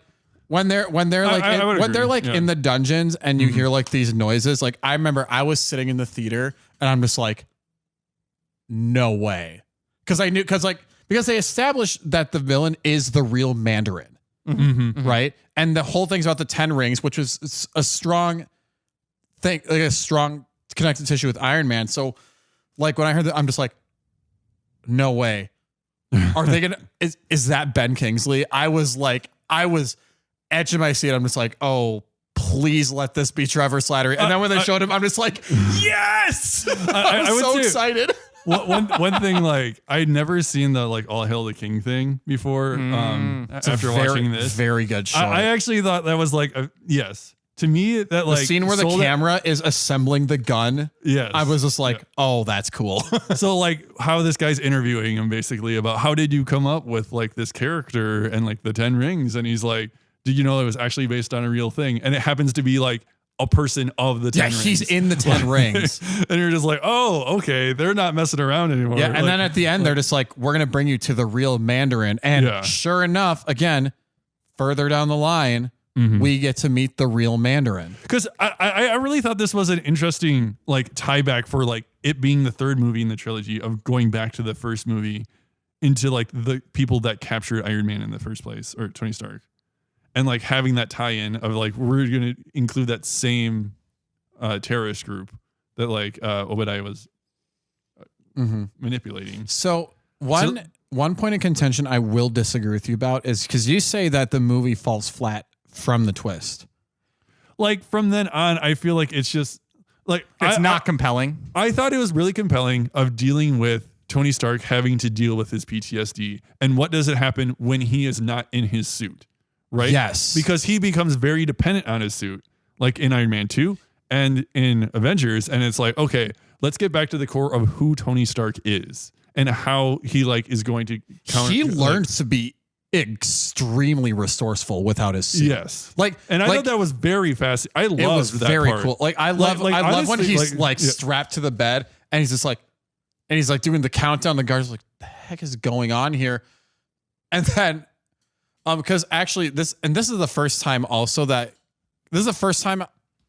Speaker 3: when they're in the dungeons and you hear like these noises, like I remember I was sitting in the theater and I'm just like, no way. Because they established that the villain is the real Mandarin. Right? And the whole thing's about the 10 rings, which was a strong thing, like a strong connective tissue with Iron Man. So like when I heard that, I'm just like, no way. Are they gonna is that Ben Kingsley? I was edge of my seat. I'm just like, oh, please let this be Trevor Slattery. And then when they showed him, I'm just like, yes! I was so excited.
Speaker 1: One thing, like I'd never seen the like All Hail the King thing before. After watching this,
Speaker 3: very good show.
Speaker 1: I actually thought that was like yes. To me, that like
Speaker 3: the scene where the camera is assembling the gun.
Speaker 1: Yes.
Speaker 3: I was just like, oh, that's cool.
Speaker 1: So like how this guy's interviewing him basically about how did you come up with like this character and like the 10 rings? And he's like, did you know it was actually based on a real thing? And it happens to be like a person of the 10 rings.
Speaker 3: he's in the 10 rings.
Speaker 1: And you're just like, oh, okay, they're not messing around anymore.
Speaker 3: Yeah, and then at the end, they're just like, we're going to bring you to the real Mandarin. And sure enough, again, further down the line, we get to meet the real Mandarin.
Speaker 1: Because I really thought this was an interesting like tie back for like it being the third movie in the trilogy of going back to the first movie into like the people that captured Iron Man in the first place, or Tony Stark. And like having that tie-in of like, we're going to include that same terrorist group that like Obadiah was manipulating.
Speaker 3: So one point of contention I will disagree with you about is because you say that the movie falls flat from the twist.
Speaker 1: Like from then on, I feel like it's just like
Speaker 2: it's not compelling.
Speaker 1: I thought it was really compelling of dealing with Tony Stark having to deal with his PTSD. And what does it happen when he is not in his suit? Right?
Speaker 3: Yes.
Speaker 1: Because he becomes very dependent on his suit, like in Iron Man 2 and in Avengers. And it's like, okay, let's get back to the core of who Tony Stark is and how he like is going to counter.
Speaker 3: He learns to be extremely resourceful without his suit.
Speaker 1: Yes.
Speaker 3: And
Speaker 1: I thought that was very fast. I loved that. It was
Speaker 3: very
Speaker 1: part.
Speaker 3: cool. Like I love when
Speaker 1: honestly,
Speaker 3: he's strapped to the bed and he's just like, and he's like doing the countdown. The guard's like, the heck is going on here? And then, because actually this is the first time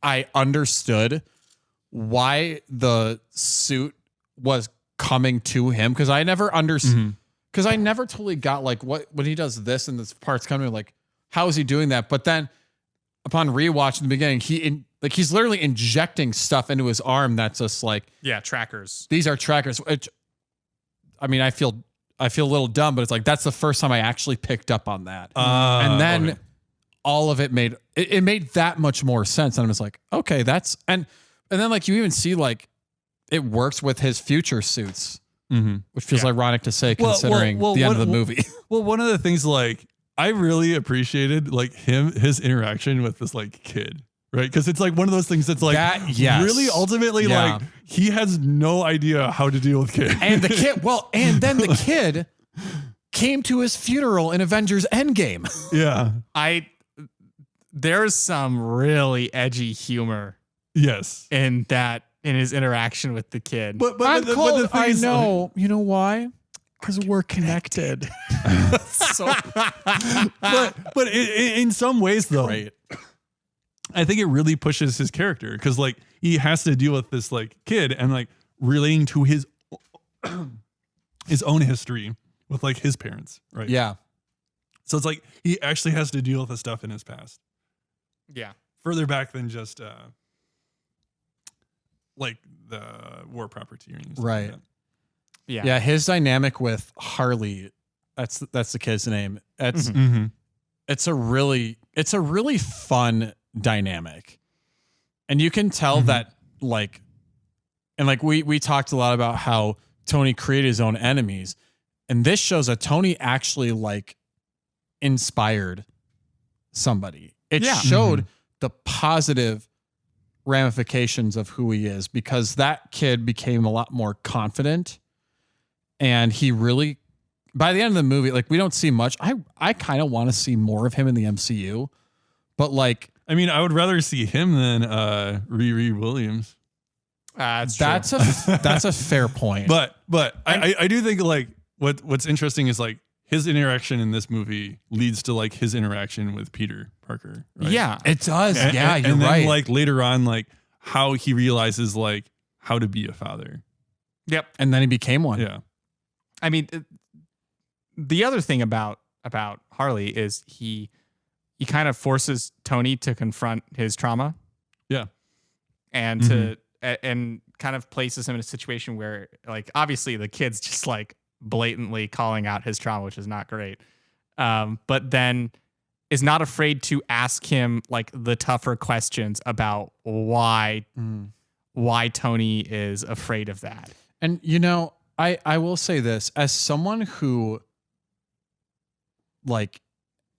Speaker 3: I understood why the suit was coming to him. Cause I never understood, because I never totally got like when he does this and this part's coming, like, how is he doing that? But then upon rewatch in the beginning, he's literally injecting stuff into his arm that's just like,
Speaker 2: trackers.
Speaker 3: These are trackers. Which, I mean, I feel a little dumb, but it's like that's the first time I actually picked up on that. And then all of it made that much more sense. And I'm just like, okay, that's and then like you even see like it works with his future suits, which feels ironic to say considering the end of the movie.
Speaker 1: Well, one of the things like I really appreciated like his interaction with this like kid. Right. Because it's like one of those things that's like really ultimately like he has no idea how to deal with kids.
Speaker 3: And the kid, and then the kid came to his funeral in Avengers Endgame.
Speaker 1: Yeah.
Speaker 2: There's some really edgy humor.
Speaker 1: Yes.
Speaker 2: In his interaction with the kid.
Speaker 1: But the thing is,
Speaker 3: you know why? Because we're connected.
Speaker 1: but in some ways though.
Speaker 3: Right.
Speaker 1: I think it really pushes his character because like he has to deal with this like kid and like relating to his own history with like his parents, right?
Speaker 3: Yeah.
Speaker 1: So it's like he actually has to deal with the stuff in his past.
Speaker 2: Yeah.
Speaker 1: Further back than just like the war property or anything.
Speaker 3: Right.
Speaker 1: Like that.
Speaker 2: Yeah.
Speaker 3: Yeah. His dynamic with Harley, that's the kid's name. It's a really fun dynamic. And you can tell that like, and like we talked a lot about how Tony created his own enemies. And this shows that Tony actually like inspired somebody. It showed the positive ramifications of who he is because that kid became a lot more confident. And he really, by the end of the movie, like we don't see much. I kind of want to see more of him in the MCU, but like,
Speaker 1: I mean, I would rather see him than Riri Williams.
Speaker 2: That's
Speaker 3: a fair point.
Speaker 1: But I do think like what's interesting is like his interaction in this movie leads to like his interaction with Peter Parker. Right?
Speaker 2: Yeah,
Speaker 3: it does. You're
Speaker 1: and then,
Speaker 3: right.
Speaker 1: Like later on, like how he realizes like how to be a father.
Speaker 2: Yep.
Speaker 3: And then he became one.
Speaker 1: Yeah.
Speaker 2: I mean, the other thing about Harley is he kind of forces Tony to confront his trauma.
Speaker 1: Yeah.
Speaker 2: And and kind of places him in a situation where like obviously the kid's just like blatantly calling out his trauma, which is not great. But then is not afraid to ask him like the tougher questions about why Tony is afraid of that.
Speaker 3: And you know, I will say this as someone who like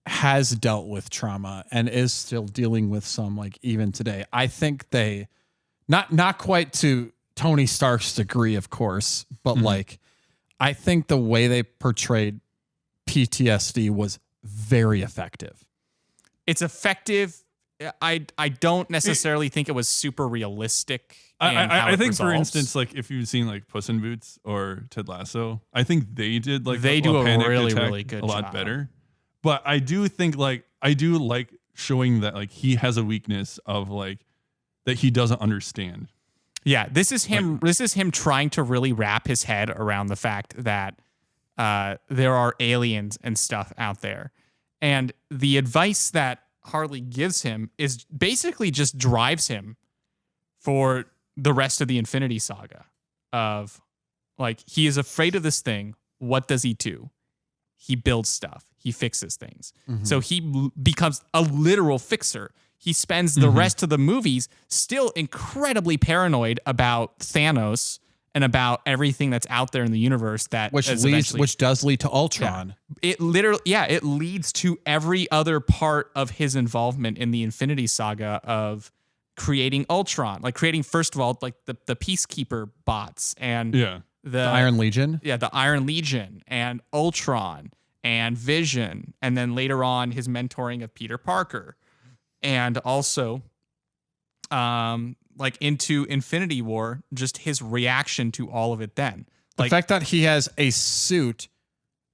Speaker 3: has dealt with trauma and is still dealing with some like even today. I think they not quite to Tony Stark's degree, of course, but like I think the way they portrayed PTSD was very effective.
Speaker 2: It's effective I don't necessarily think it was super realistic.
Speaker 1: I think, for instance, like if you've seen like Puss in Boots or Ted Lasso, I think they did like
Speaker 2: they do a
Speaker 1: panic
Speaker 2: really
Speaker 1: attack
Speaker 2: really good
Speaker 1: a lot
Speaker 2: job.
Speaker 1: better. But I do think like I do like showing that like he has a weakness of like that he doesn't understand.
Speaker 2: Yeah, this is him. This is him trying to really wrap his head around the fact that there are aliens and stuff out there, and the advice that Harley gives him is basically just drives him for the rest of the Infinity Saga. Of like he is afraid of this thing. What does he do? He builds stuff. He fixes things. So he becomes a literal fixer. He spends the rest of the movies still incredibly paranoid about Thanos and about everything that's out there in the universe that
Speaker 3: which does lead to Ultron.
Speaker 2: Yeah. It leads to every other part of his involvement in the Infinity Saga of creating Ultron, like creating, first of all, like the Peacekeeper bots and the
Speaker 3: Iron Legion.
Speaker 2: Yeah, the Iron Legion and Ultron and Vision, and then later on his mentoring of Peter Parker. And also, like into Infinity War, just his reaction to all of it then.
Speaker 3: The
Speaker 2: Like,
Speaker 3: fact that he has a suit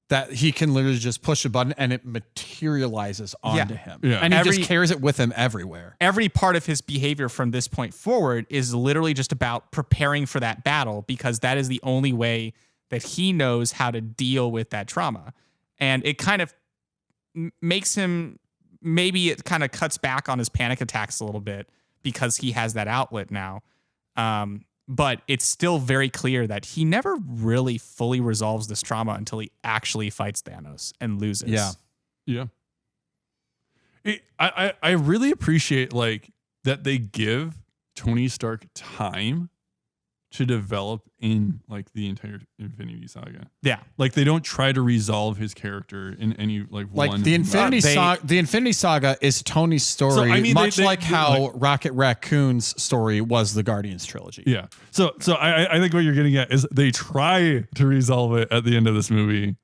Speaker 3: that he can literally just push a button and it materializes onto him.
Speaker 1: Yeah.
Speaker 3: And he just carries it with him everywhere.
Speaker 2: every part of his behavior from this point forward is literally just about preparing for that battle, because that is the only way that he knows how to deal with that trauma. And it kind of makes him, maybe it kind of cuts back on his panic attacks a little bit because he has that outlet now. But it's still very clear that he never really fully resolves this trauma until he actually fights Thanos and loses.
Speaker 1: Yeah. I really appreciate like that they give Tony Stark time to develop in like the entire Infinity Saga.
Speaker 2: Yeah.
Speaker 1: Like they don't try to resolve his character in any like one.
Speaker 3: The Infinity Saga is Tony's story,
Speaker 1: So, I mean,
Speaker 3: much
Speaker 1: they
Speaker 3: like how Rocket Raccoon's story was the Guardians trilogy.
Speaker 1: Yeah. So I think what you're getting at is they try to resolve it at the end of this movie,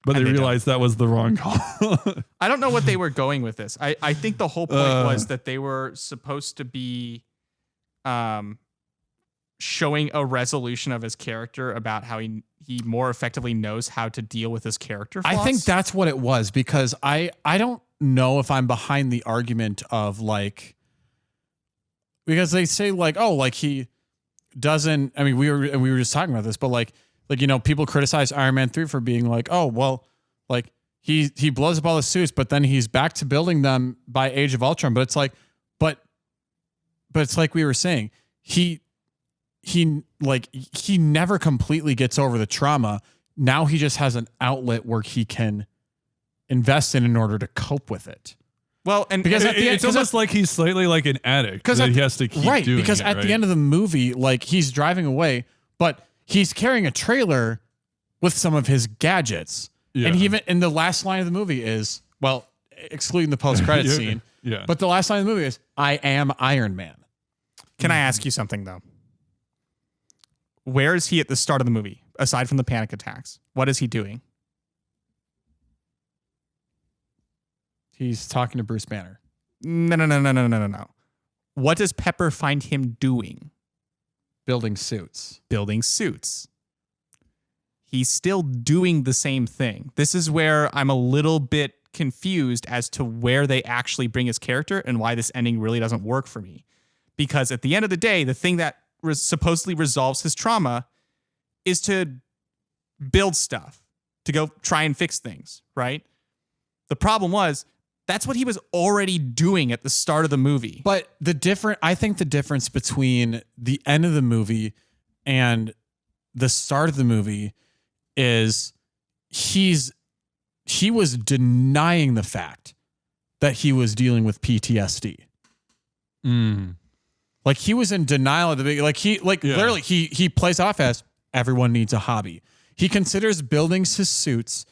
Speaker 1: but they realize that was the wrong call.
Speaker 2: I don't know what they were going with this. I think the whole point was that they were supposed to be showing a resolution of his character about how he more effectively knows how to deal with his character flaws.
Speaker 3: I think that's what it was, because I don't know if I'm behind the argument of like, because they say like, oh, like he doesn't, I mean, we were just talking about this, but like, you know, people criticize Iron Man 3 for being like, oh, well, like he blows up all the suits, but then he's back to building them by Age of Ultron. But it's like, but it's like we were saying, he never completely gets over the trauma. Now he just has an outlet where he can invest in order to cope with it.
Speaker 2: Well, and
Speaker 3: because
Speaker 1: it's almost like he's slightly like an addict because he has to keep doing
Speaker 3: because
Speaker 1: it,
Speaker 3: at the end of the movie, like he's driving away, but he's carrying a trailer with some of his gadgets.
Speaker 1: Yeah.
Speaker 3: And even in the last line of the movie is, well, excluding the post-credit scene, but the last line of the movie is, I am Iron Man.
Speaker 2: Can I ask you something though? Where is he at the start of the movie, aside from the panic attacks? What is he doing?
Speaker 3: He's talking to Bruce Banner.
Speaker 2: No. What does Pepper find him doing?
Speaker 3: Building suits.
Speaker 2: Building suits. He's still doing the same thing. This is where I'm a little bit confused as to where they actually bring his character and why this ending really doesn't work for me. Because at the end of the day, the thing that supposedly resolves his trauma is to build stuff, to go try and fix things, right? The problem was that's what he was already doing at the start of the movie.
Speaker 3: But I think the difference between the end of the movie and the start of the movie is he was denying the fact that he was dealing with PTSD. Like he was in denial at the beginning. Literally he plays off as everyone needs a hobby. He considers building his suits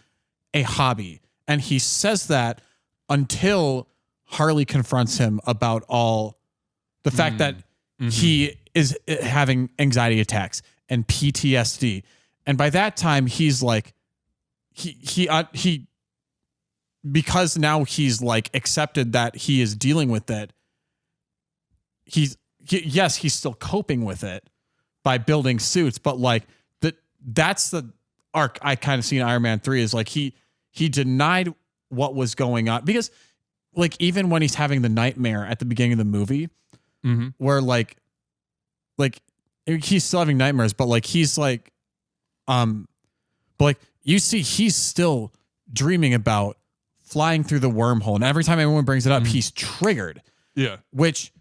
Speaker 3: a hobby. And he says that until Harley confronts him about all the fact that he is having anxiety attacks and PTSD. And by that time, he's like, he because now he's like accepted that he is dealing with it. yes, he's still coping with it by building suits, but like that's the arc I kind of see in Iron Man 3 is like he denied what was going on, because like even when he's having the nightmare at the beginning of the movie, where like he's still having nightmares, but like he's like but like you see he's still dreaming about flying through the wormhole, and every time anyone brings it up, he's triggered.
Speaker 1: Yeah.
Speaker 3: Which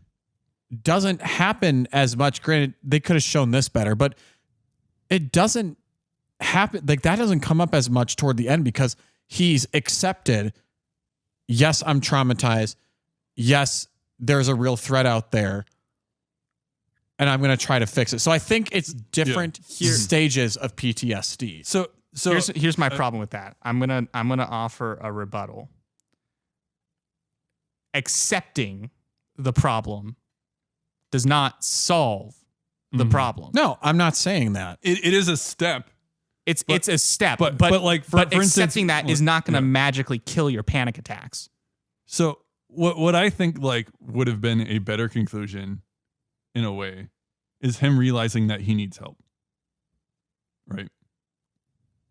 Speaker 3: doesn't happen as much. Granted, they could have shown this better, but it doesn't happen. Like that doesn't come up as much toward the end because he's accepted. Yes, I'm traumatized. Yes, there's a real threat out there, and I'm going to try to fix it. So I think it's different stages of PTSD.
Speaker 2: So here's my problem with that. I'm gonna offer a rebuttal. Accepting the problem does not solve the problem.
Speaker 3: No, I'm not saying that.
Speaker 1: It is a step.
Speaker 2: It's a step,
Speaker 1: but like for
Speaker 2: accepting
Speaker 1: instance,
Speaker 2: that is not going to magically kill your panic attacks.
Speaker 1: So what I think like would have been a better conclusion, in a way, is him realizing that he needs help. Right.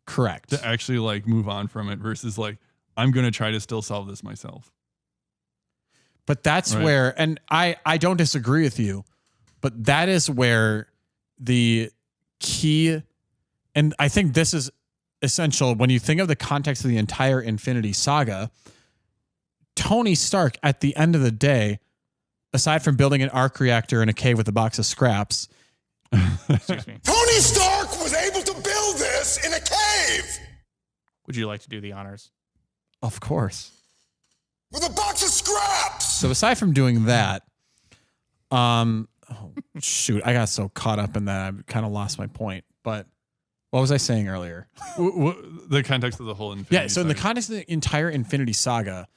Speaker 3: Correct.
Speaker 1: To actually like move on from it versus like I'm going to try to still solve this myself.
Speaker 3: But that's where, and I don't disagree with you, but that is where the key, and I think this is essential when you think of the context of the entire Infinity Saga. Tony Stark, at the end of the day, aside from building an arc reactor in a cave with a box of scraps,
Speaker 2: excuse me,
Speaker 4: Tony Stark was able to build this in a cave.
Speaker 2: Would you like to do the honors?
Speaker 3: Of course.
Speaker 4: With a box of scraps.
Speaker 3: So aside from doing that, oh, shoot, I got so caught up in that I kind of lost my point. But what was I saying earlier?
Speaker 1: The context of the whole Infinity
Speaker 3: Yeah, so in the
Speaker 1: Saga.
Speaker 3: context of the entire Infinity Saga,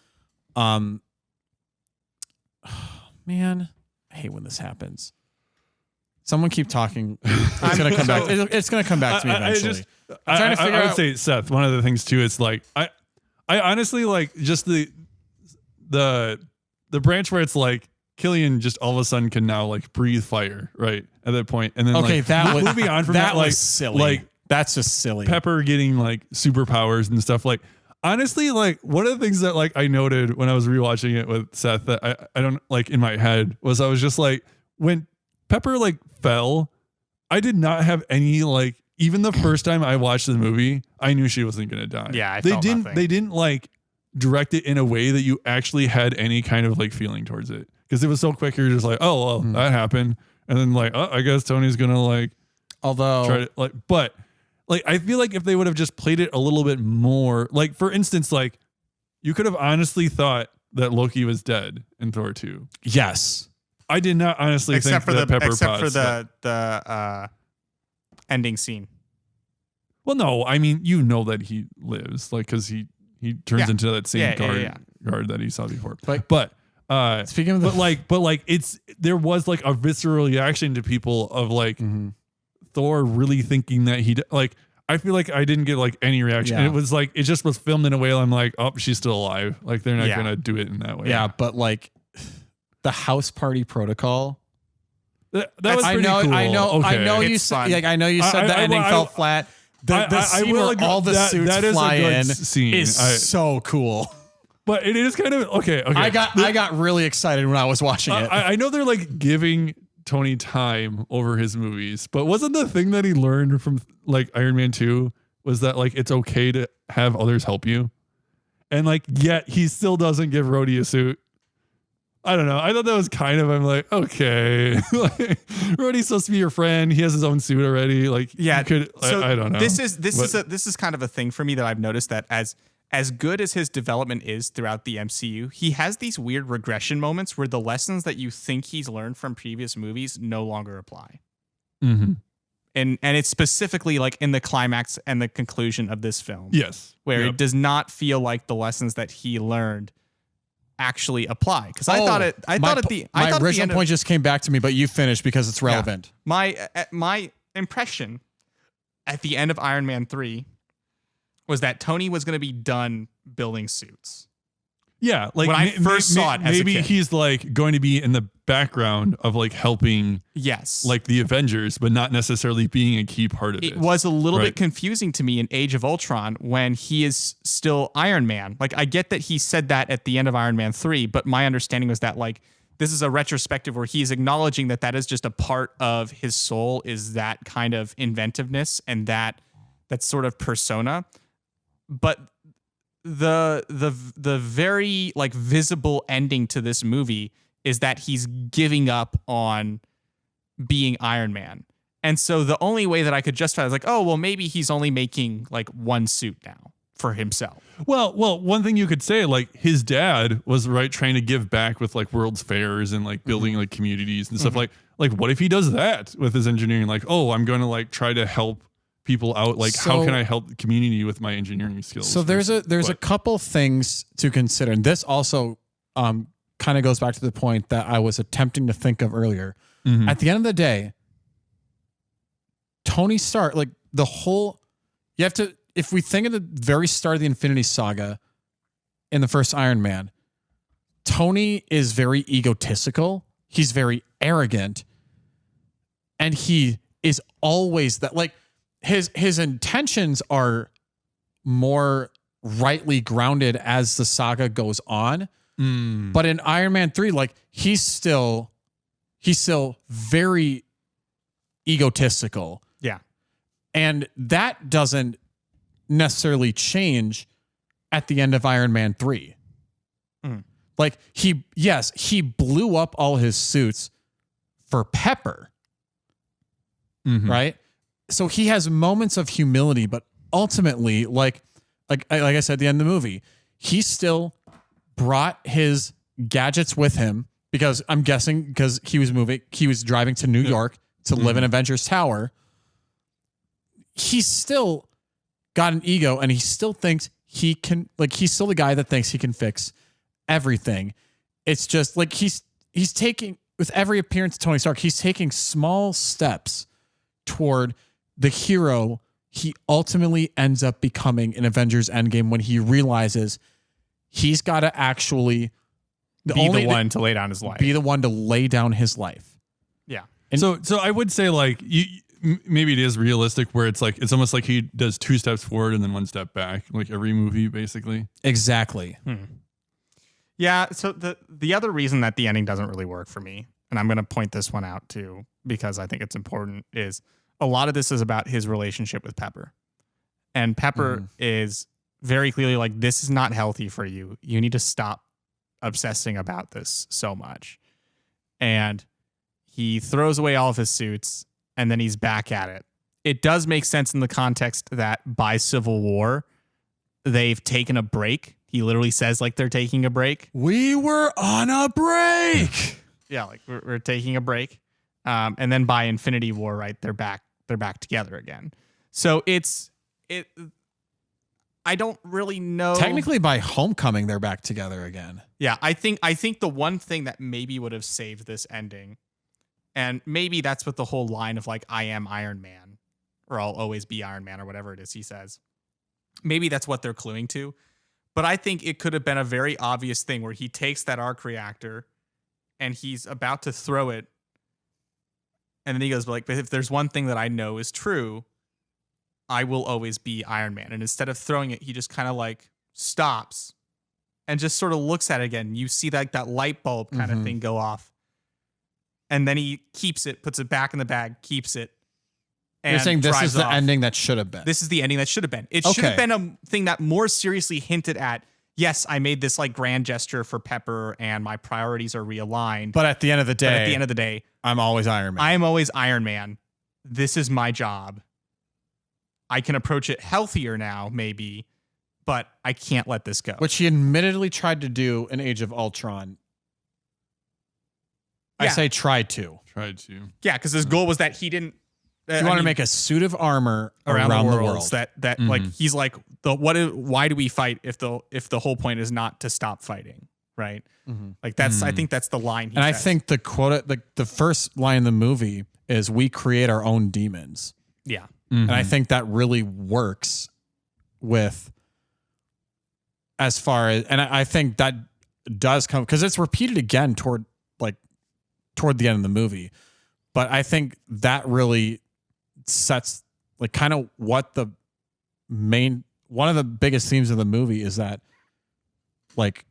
Speaker 3: man, I hate when this happens. Someone keep talking. It's gonna come back. It's gonna come back to me eventually. I'm trying to figure
Speaker 1: I
Speaker 3: out.
Speaker 1: would say, Seth, one of the things too is like I honestly like just the branch where it's like Killian just all of a sudden can now like breathe fire, right? At that point. And then
Speaker 3: Okay,
Speaker 1: like
Speaker 3: that was
Speaker 1: moving on from
Speaker 3: that
Speaker 1: that, like
Speaker 3: was silly.
Speaker 1: like
Speaker 3: That's just silly.
Speaker 1: Pepper getting like superpowers and stuff. Like honestly, like one of the things that like I noted when I was rewatching it with Seth that I don't like in my head was I was just like when Pepper like fell, I did not have any like even the first time I watched the movie, I knew she wasn't gonna die.
Speaker 2: Yeah,
Speaker 1: they didn't like direct it in a way that you actually had any kind of like feeling towards it because it was so quick. You're just like, oh well, that happened, and then like, oh, I guess Tony's gonna like,
Speaker 3: although
Speaker 1: try to like, but like I feel like if they would have just played it a little bit more, like for instance, like you could have honestly thought that Loki was dead in Thor 2.
Speaker 3: yes,
Speaker 1: I did not honestly
Speaker 2: Except for
Speaker 1: think that Pepper
Speaker 2: except for
Speaker 1: Potts,
Speaker 2: the ending scene.
Speaker 1: well, no, I mean you know that he lives, like because he turns into that same guard that he saw before. But
Speaker 3: speaking of the
Speaker 1: but like it's there was like a visceral reaction to people of like Thor really thinking that like I feel like I didn't get like any reaction.
Speaker 3: Yeah.
Speaker 1: And it was like it just was filmed in a way I'm like, oh, she's still alive. Like they're not
Speaker 2: Yeah.
Speaker 1: gonna do it in that way.
Speaker 3: yeah, but like the house party protocol.
Speaker 1: That was
Speaker 3: I
Speaker 1: pretty
Speaker 3: know,
Speaker 1: cool.
Speaker 3: I know, I
Speaker 1: Okay.
Speaker 3: know you
Speaker 2: It's
Speaker 3: said
Speaker 2: fun.
Speaker 3: like I know you said the ending felt flat. The scene
Speaker 1: will
Speaker 3: where
Speaker 1: agree-
Speaker 3: all the
Speaker 1: that-
Speaker 3: suits
Speaker 1: that is a
Speaker 3: fly
Speaker 1: good
Speaker 3: in
Speaker 1: scene.
Speaker 3: is so cool.
Speaker 1: But it is kind of okay.
Speaker 3: I got really excited when I was watching it.
Speaker 1: I know they're like giving Tony time over his movies, but wasn't the thing that he learned from like Iron Man 2 was that like it's okay to have others help you? And like yet he still doesn't give Rhodey a suit. I don't know. I thought that was kind of I'm like, okay. Like Rhodey's supposed to be your friend. He has his own suit already. Like
Speaker 2: Yeah,
Speaker 1: you could
Speaker 2: so
Speaker 1: I don't know.
Speaker 2: This is kind of a thing for me that I've noticed that as good as his development is throughout the MCU, he has these weird regression moments where the lessons that you think he's learned from previous movies no longer apply.
Speaker 1: Mm-hmm.
Speaker 2: And it's specifically like in the climax and the conclusion of this film.
Speaker 1: Yes.
Speaker 2: Where
Speaker 1: Yep.
Speaker 2: it does not feel like the lessons that he learned actually apply. Because I thought
Speaker 3: my original point just came back to me, but you finished because it's relevant.
Speaker 2: My impression at the end of Iron Man 3 was that Tony was going to be done building suits.
Speaker 1: Yeah, like
Speaker 2: when I first saw it as a
Speaker 1: maybe
Speaker 2: kid.
Speaker 1: he's like going to be in the background of like helping
Speaker 2: Yes.
Speaker 1: like the Avengers, but not necessarily being a key part of it.
Speaker 2: It was a little
Speaker 1: Right.
Speaker 2: bit confusing to me in Age of Ultron when he is still Iron Man. Like, I get that he said that at the end of Iron Man 3, but my understanding was that, like, this is a retrospective where he's acknowledging that that is just a part of his soul, is that kind of inventiveness and that sort of persona. But the very like visible ending to this movie is that he's giving up on being Iron Man. And so the only way that I could justify is like, oh, well, maybe he's only making like one suit now for himself.
Speaker 1: Well, one thing you could say, like his dad was right trying to give back with like World's Fairs and like building like communities and stuff. Like what if he does that with his engineering? Like, oh, I'm going to like try to help people out. Like, how can I help the community with my engineering skills?
Speaker 3: So there's a couple things to consider, and this also kind of goes back to the point that I was attempting to think of earlier. At the end of the day, Tony Stark, like the whole, you have to, if we think of the very start of the Infinity Saga in the first Iron Man, Tony is very egotistical. He's very arrogant. And he is always that, like, his intentions are more rightly grounded as the saga goes on. But in Iron Man 3, like he's still very egotistical.
Speaker 2: Yeah.
Speaker 3: And that doesn't necessarily change at the end of Iron Man 3. Like he blew up all his suits for Pepper. Right? So he has moments of humility, but ultimately, like I said at the end of the movie, he still brought his gadgets with him because I'm guessing because he was driving to New York to live in Avengers Tower. He's still got an ego and he still thinks he can, like, he's still the guy that thinks he can fix everything. It's just like he's taking, with every appearance of Tony Stark, he's taking small steps toward the hero he ultimately ends up becoming in Avengers Endgame when he realizes he's got to actually
Speaker 2: Be the one to lay down his life.
Speaker 3: Be the one to lay down his life.
Speaker 2: Yeah.
Speaker 3: And
Speaker 1: so I would say like maybe it is realistic where it's like it's almost like he does 2 steps forward and then 1 step back, like every movie basically.
Speaker 3: Exactly.
Speaker 2: Yeah. So the other reason that the ending doesn't really work for me, and I'm going to point this one out too because I think it's important, is a lot of this is about his relationship with Pepper, and Pepper is very clearly like, this is not healthy for you. You need to stop obsessing about this so much. And he throws away all of his suits and then he's back at it. It does make sense in the context that by Civil War, they've taken a break. He literally says like they're taking a break.
Speaker 3: We were on a break.
Speaker 2: Yeah, like we're taking a break. And then by Infinity War, right, they're back together again. So I don't really know.
Speaker 3: Technically by Homecoming, they're back together again.
Speaker 2: Yeah, I think the one thing that maybe would have saved this ending, and maybe that's what the whole line of like, I am Iron Man, or I'll always be Iron Man, or whatever it is he says. Maybe that's what they're cluing to. But I think it could have been a very obvious thing where he takes that arc reactor and he's about to throw it. And then he goes, like, but if there's one thing that I know is true, I will always be Iron Man. And instead of throwing it, he just kind of like stops and just sort of looks at it again. You see that light bulb kind of thing go off. And then he keeps it, puts it back in the bag, keeps it. And
Speaker 3: you're saying this is
Speaker 2: drives
Speaker 3: the
Speaker 2: off.
Speaker 3: ending that should have been.
Speaker 2: This is the ending that should have been. It should have been a thing that more seriously hinted at, yes, I made this like grand gesture for Pepper and my priorities are realigned.
Speaker 3: But at the end of the day, I'm always Iron Man.
Speaker 2: I am always Iron Man. This is my job. I can approach it healthier now, maybe, but I can't let this go.
Speaker 3: Which he admittedly tried to do in Age of Ultron. I
Speaker 2: Yeah.
Speaker 3: say tried to.
Speaker 2: Yeah, because his goal was that he didn't.
Speaker 3: He wanted to make a suit of armor around the world.
Speaker 2: That like he's like why do we fight if the whole point is not to stop fighting, right? Like that's I think that's the line.
Speaker 3: I think the quote, the first line in the movie is, "We create our own demons."
Speaker 2: Yeah.
Speaker 3: And I think that really works with as far as, and I think that does come because it's repeated again toward the end of the movie. But I think that really sets like kind of what the one of the biggest themes of the movie is that like,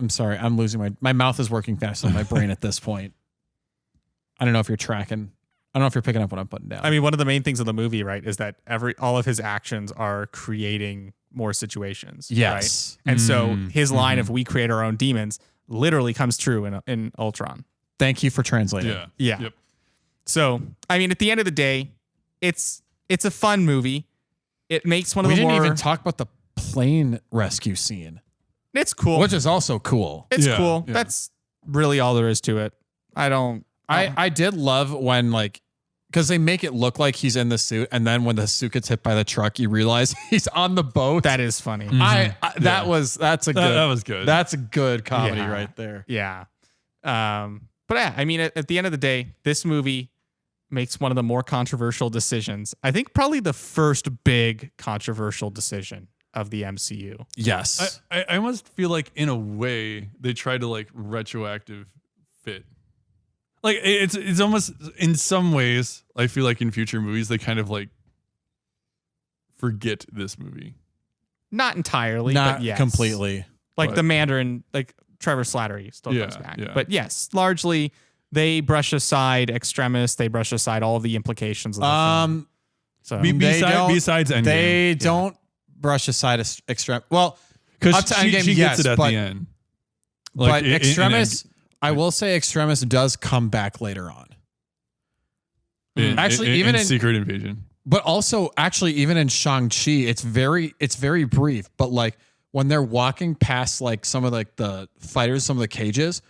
Speaker 3: I'm sorry, I'm losing my mouth is working faster than my brain at this point. I don't know if you're tracking. I don't know if you're picking up what I'm putting down.
Speaker 2: I mean, one of the main things of the movie, right, is that all of his actions are creating more situations.
Speaker 3: Yes.
Speaker 2: Right? And so his line of "we create our own demons" literally comes true in Ultron.
Speaker 3: Thank you for translating.
Speaker 2: Yeah.
Speaker 1: Yep.
Speaker 2: So, I mean, at the end of the day, it's a fun movie. It makes one of
Speaker 3: we
Speaker 2: the
Speaker 3: didn't
Speaker 2: more.
Speaker 3: even talk about the plane rescue scene,
Speaker 2: It's cool.
Speaker 3: which is also cool.
Speaker 2: It's
Speaker 1: Yeah,
Speaker 2: cool.
Speaker 1: yeah.
Speaker 2: That's really all there is to it.
Speaker 3: I did love when like, because they make it look like he's in the suit, and then when the suit gets hit by the truck, you realize he's on the boat.
Speaker 2: That is funny.
Speaker 3: That was good. That's a good comedy
Speaker 2: Yeah.
Speaker 3: right there.
Speaker 2: Yeah. But yeah, I mean, at the end of the day, this movie makes one of the more controversial decisions. I think probably the first big controversial decision of the MCU.
Speaker 3: Yes.
Speaker 1: I almost feel like in a way they try to like retroactive fit. Like it's almost in some ways I feel like in future movies they kind of like forget this movie.
Speaker 2: Not entirely,
Speaker 3: Not
Speaker 2: but yes.
Speaker 3: completely.
Speaker 2: Like
Speaker 1: But-
Speaker 2: the Mandarin, like Trevor Slattery still comes back.
Speaker 1: Yeah.
Speaker 2: But yes, largely they brush aside Extremis. They brush aside all of the implications of the film. So
Speaker 1: Besides Endgame.
Speaker 3: They don't brush aside Extrem. Well, up
Speaker 1: Because
Speaker 3: to
Speaker 1: she
Speaker 3: Endgame,
Speaker 1: gets it at
Speaker 3: but,
Speaker 1: the end.
Speaker 3: But
Speaker 1: in
Speaker 3: Extremis, I will say Extremis does come back later on. Actually, even in
Speaker 1: Secret Invasion.
Speaker 3: But also, actually, even in Shang-Chi, it's very brief. But like when they're walking past like some of like the fighters, some of the cages,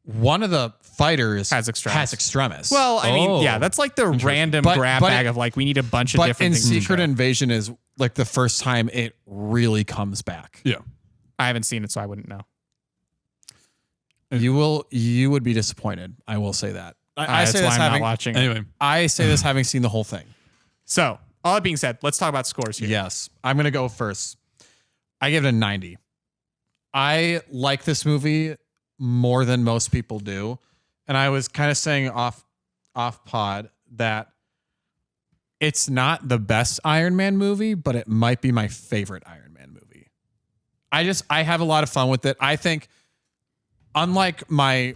Speaker 3: one of the fighters
Speaker 2: Has Extremis.
Speaker 3: Well,
Speaker 2: Well, I mean, yeah, that's like the random
Speaker 3: But-
Speaker 2: grab
Speaker 3: but
Speaker 2: bag
Speaker 3: it-
Speaker 2: of like we need a bunch of
Speaker 3: but
Speaker 2: different
Speaker 3: in
Speaker 2: things. to
Speaker 3: Secret
Speaker 2: show.
Speaker 3: Invasion is like the first time it really comes back.
Speaker 1: Yeah.
Speaker 2: I haven't seen it, so I wouldn't know.
Speaker 3: You would be disappointed. I will say that. I
Speaker 2: That's
Speaker 3: say
Speaker 2: why
Speaker 3: this
Speaker 2: I'm
Speaker 3: having
Speaker 2: not watching. it.
Speaker 1: Anyway,
Speaker 3: I say this having seen the whole thing.
Speaker 2: So, all that being said, let's talk about scores here.
Speaker 3: Yes, I'm gonna go first. I give it a 90. I like this movie more than most people do, and I was kind of saying off pod that it's not the best Iron Man movie, but it might be my favorite Iron Man movie. I have a lot of fun with it. I think, unlike my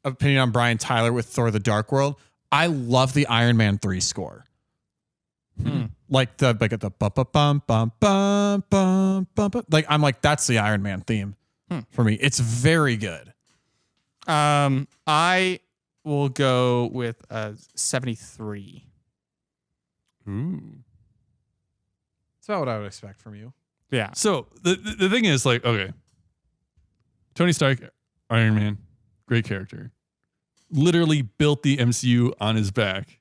Speaker 3: opinion on Brian Tyler with Thor: The Dark World, I love the Iron Man 3 score. Like the bum bum bum bum bum bum. Like I'm like that's the Iron Man theme for me. It's very good.
Speaker 2: I will go with a 73.
Speaker 1: ooh.
Speaker 3: That's about what I would expect from you.
Speaker 2: Yeah.
Speaker 1: So the thing is like, okay, Tony Stark, Iron Man, great character, literally built the MCU on his back,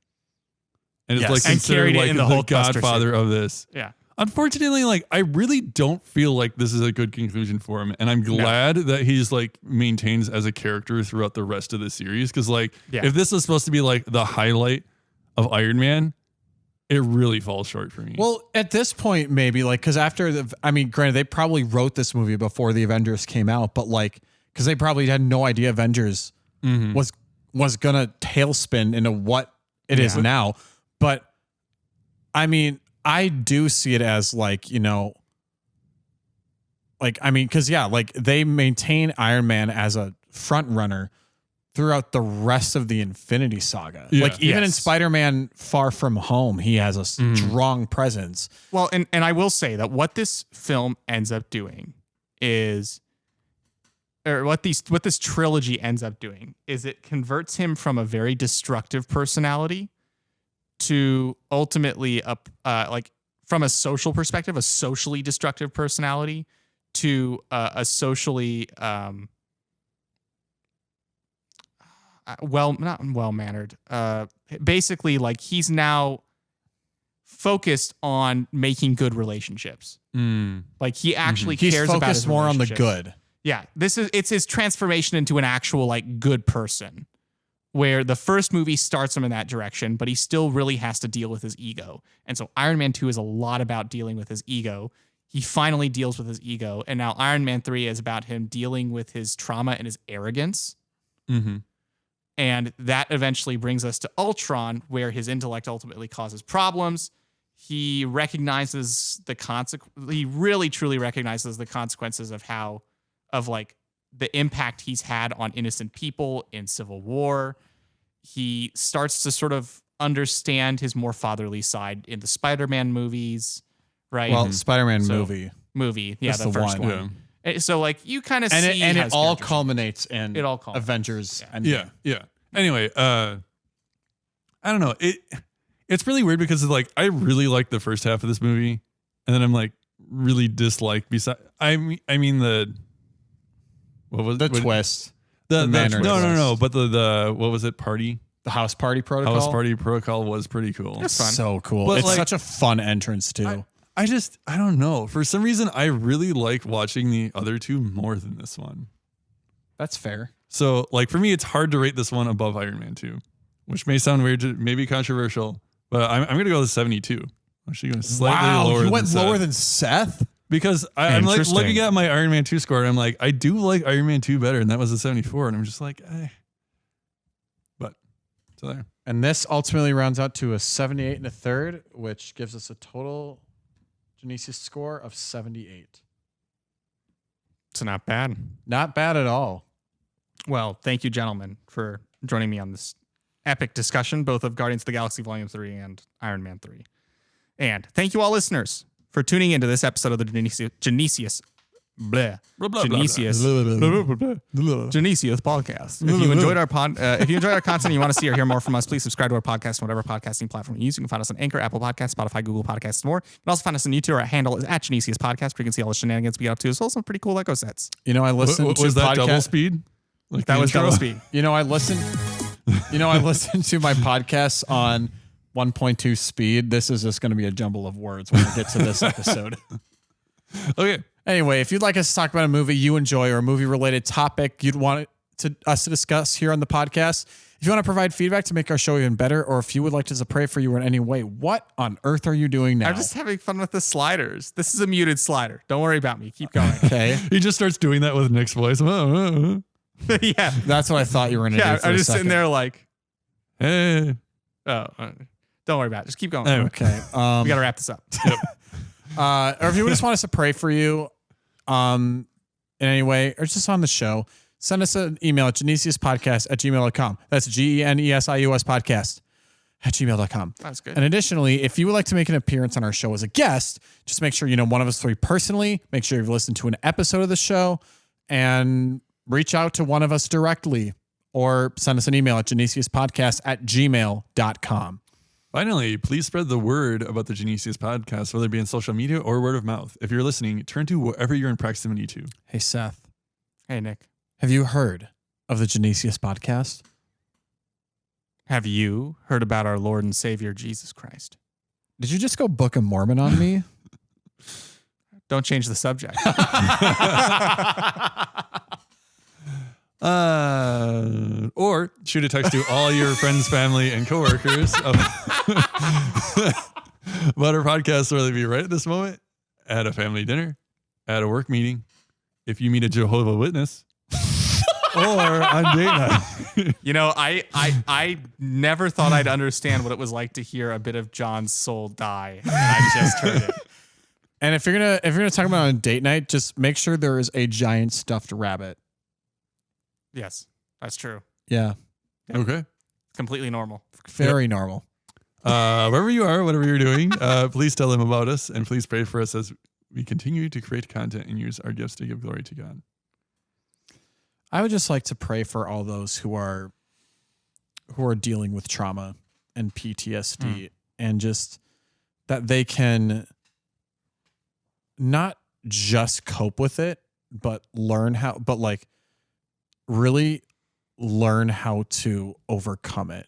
Speaker 1: and is
Speaker 3: Yes.
Speaker 1: like
Speaker 2: And
Speaker 1: considered
Speaker 2: carried it
Speaker 1: like
Speaker 2: in the
Speaker 1: the
Speaker 2: Hulkbuster
Speaker 1: godfather of this.
Speaker 2: Yeah.
Speaker 1: Unfortunately, like I really don't feel like this is a good conclusion for him, and I'm glad that he's like maintains as a character throughout the rest of the series. Because like,
Speaker 2: Yeah.
Speaker 1: if this was supposed to be like the highlight of Iron Man, it really falls short for me.
Speaker 3: Well, at this point, maybe like because granted, they probably wrote this movie before the Avengers came out, but like because they probably had no idea Avengers was gonna tailspin into what it is now. But I mean, I do see it as like, because like they maintain Iron Man as a front runner throughout the rest of the Infinity Saga.
Speaker 1: Yeah.
Speaker 3: Like even in
Speaker 2: Yes.
Speaker 3: Spider-Man Far From Home, he has a strong presence.
Speaker 2: Well, and I will say that what this film ends up doing is, or what this trilogy ends up doing is it converts him from a very destructive personality to ultimately like from a social perspective, a socially destructive personality to a socially not well-mannered. Basically, like he's now focused on making good relationships. Like he actually
Speaker 3: He's
Speaker 2: cares about his
Speaker 3: focused more on the
Speaker 2: relationships.
Speaker 3: good.
Speaker 2: Yeah, it's his transformation into an actual like good person. Where the first movie starts him in that direction, but he still really has to deal with his ego. And so Iron Man 2 is a lot about dealing with his ego. he finally deals with his ego. And now Iron Man 3 is about him dealing with his trauma and his arrogance.
Speaker 1: Mm-hmm.
Speaker 2: And that eventually brings us to Ultron, where his intellect ultimately causes problems. He recognizes he really truly recognizes the consequences of the impact he's had on innocent people in Civil War. He starts to sort of understand his more fatherly side in the Spider-Man movies, right?
Speaker 3: Well, Spider-Man
Speaker 2: movie. Yeah,
Speaker 3: That's
Speaker 2: the first
Speaker 3: one.
Speaker 2: one. So like you kind of
Speaker 3: And
Speaker 2: see
Speaker 3: it all culminates in
Speaker 2: It all culminates.
Speaker 3: Avengers. And
Speaker 1: Yeah. Anyway, I don't know. It's really weird because it's like I really like the first half of this movie, and then I'm like really dislike. I mean the what was
Speaker 3: the twist.
Speaker 1: The
Speaker 3: manner
Speaker 1: no.
Speaker 3: twist.
Speaker 1: But the what was it?
Speaker 3: The House Party Protocol.
Speaker 1: House Party Protocol was pretty cool.
Speaker 2: It's fun.
Speaker 3: So cool.
Speaker 1: But
Speaker 3: it's
Speaker 1: like-
Speaker 3: such a fun entrance too.
Speaker 1: I don't know. For some reason, I really like watching the other two more than this one.
Speaker 3: That's fair.
Speaker 1: So, like, for me, it's hard to rate this one above Iron Man 2, which may sound weird, maybe controversial, but I'm going to go with 72. I'm actually going to slightly lower
Speaker 3: you went
Speaker 1: than
Speaker 3: lower
Speaker 1: Seth.
Speaker 3: than Seth?
Speaker 1: Because I'm like
Speaker 2: Interesting.
Speaker 1: looking at my Iron Man 2 score, and I'm like, I do like Iron Man 2 better, and that was a 74, and I'm just like, But, so there.
Speaker 3: And this ultimately rounds out to a 78 and a third, which gives us a total Genesius score of 78.
Speaker 2: It's not bad.
Speaker 3: Not bad at all.
Speaker 2: Well, thank you, gentlemen, for joining me on this epic discussion, both of Guardians of the Galaxy Volume 3 and Iron Man 3. And thank you all listeners for tuning into this episode of the Genesius podcast. If you enjoyed our content and you want to see or hear more from us, please subscribe to our podcast on whatever podcasting platform you use. You can find us on Anchor, Apple Podcasts, Spotify, Google Podcasts, and more. You can also find us on YouTube. Our handle is @Genesius Podcast, where you can see all the shenanigans we get up to, as well as some pretty cool Lego sets.
Speaker 3: You know, I listened to
Speaker 1: Was that double
Speaker 3: podcast.
Speaker 1: speed? Like
Speaker 2: That
Speaker 1: the
Speaker 2: was
Speaker 1: intro?
Speaker 2: double speed.
Speaker 3: You know, I listened to my podcasts on 1.2 speed. This is just going to be a jumble of words when we get to this episode.
Speaker 1: Okay.
Speaker 3: Anyway, if you'd like us to talk about a movie you enjoy or a movie related topic you'd want us to discuss here on the podcast, if you want to provide feedback to make our show even better, or if you would like us to pray for you in any way, what on earth are you doing now?
Speaker 2: I'm just having fun with the sliders. This is a muted slider. Don't worry about me. Keep going.
Speaker 3: okay.
Speaker 1: He just starts doing that with Nick's voice.
Speaker 2: Yeah.
Speaker 3: That's what I thought you were going to do. For
Speaker 2: I'm
Speaker 3: a
Speaker 2: just sitting
Speaker 3: second.
Speaker 2: there like,
Speaker 1: Hey.
Speaker 2: don't worry about it. Just keep going.
Speaker 1: Anyway.
Speaker 3: Okay.
Speaker 2: We got to wrap this up.
Speaker 3: Or if you just want us to pray for you in any way, or just on the show, send us an email at genesiuspodcast@gmail.com. That's GENESIUS podcast@gmail.com.
Speaker 2: That's good.
Speaker 3: And additionally, if you would like to make an appearance on our show as a guest, just make sure you know one of us three personally. Make sure you've listened to an episode of the show and reach out to one of us directly, or send us an email at genesiuspodcast@gmail.com.
Speaker 1: Finally, please spread the word about the Genesius podcast, whether it be in social media or word of mouth. If you're listening, turn to wherever you're in proximity to.
Speaker 3: Hey, Seth,
Speaker 2: Hey, Nick.
Speaker 3: have you heard of the Genesius podcast?
Speaker 2: Have you heard about our Lord and Savior, Jesus Christ?
Speaker 3: Did you just go Book of Mormon on me?
Speaker 2: Don't change the subject.
Speaker 1: Or shoot a text to all your friends, family, and coworkers about our podcast, whether it be right at this moment, at a family dinner, at a work meeting, if you meet a Jehovah's Witness, or on date night.
Speaker 2: You know, I never thought I'd understand what it was like to hear a bit of John's soul die. And I just heard it.
Speaker 3: And if you're gonna talk about it on date night, just make sure there is a giant stuffed rabbit.
Speaker 2: Yes, that's true.
Speaker 3: Yeah,
Speaker 1: Okay.
Speaker 2: Completely normal.
Speaker 3: very normal.
Speaker 1: Wherever you are, whatever you're doing, please tell them about us, and please pray for us as we continue to create content and use our gifts to give glory to God.
Speaker 3: I would just like to pray for all those who are dealing with trauma and PTSD, and just that they can not just cope with it, but really learn how to overcome it.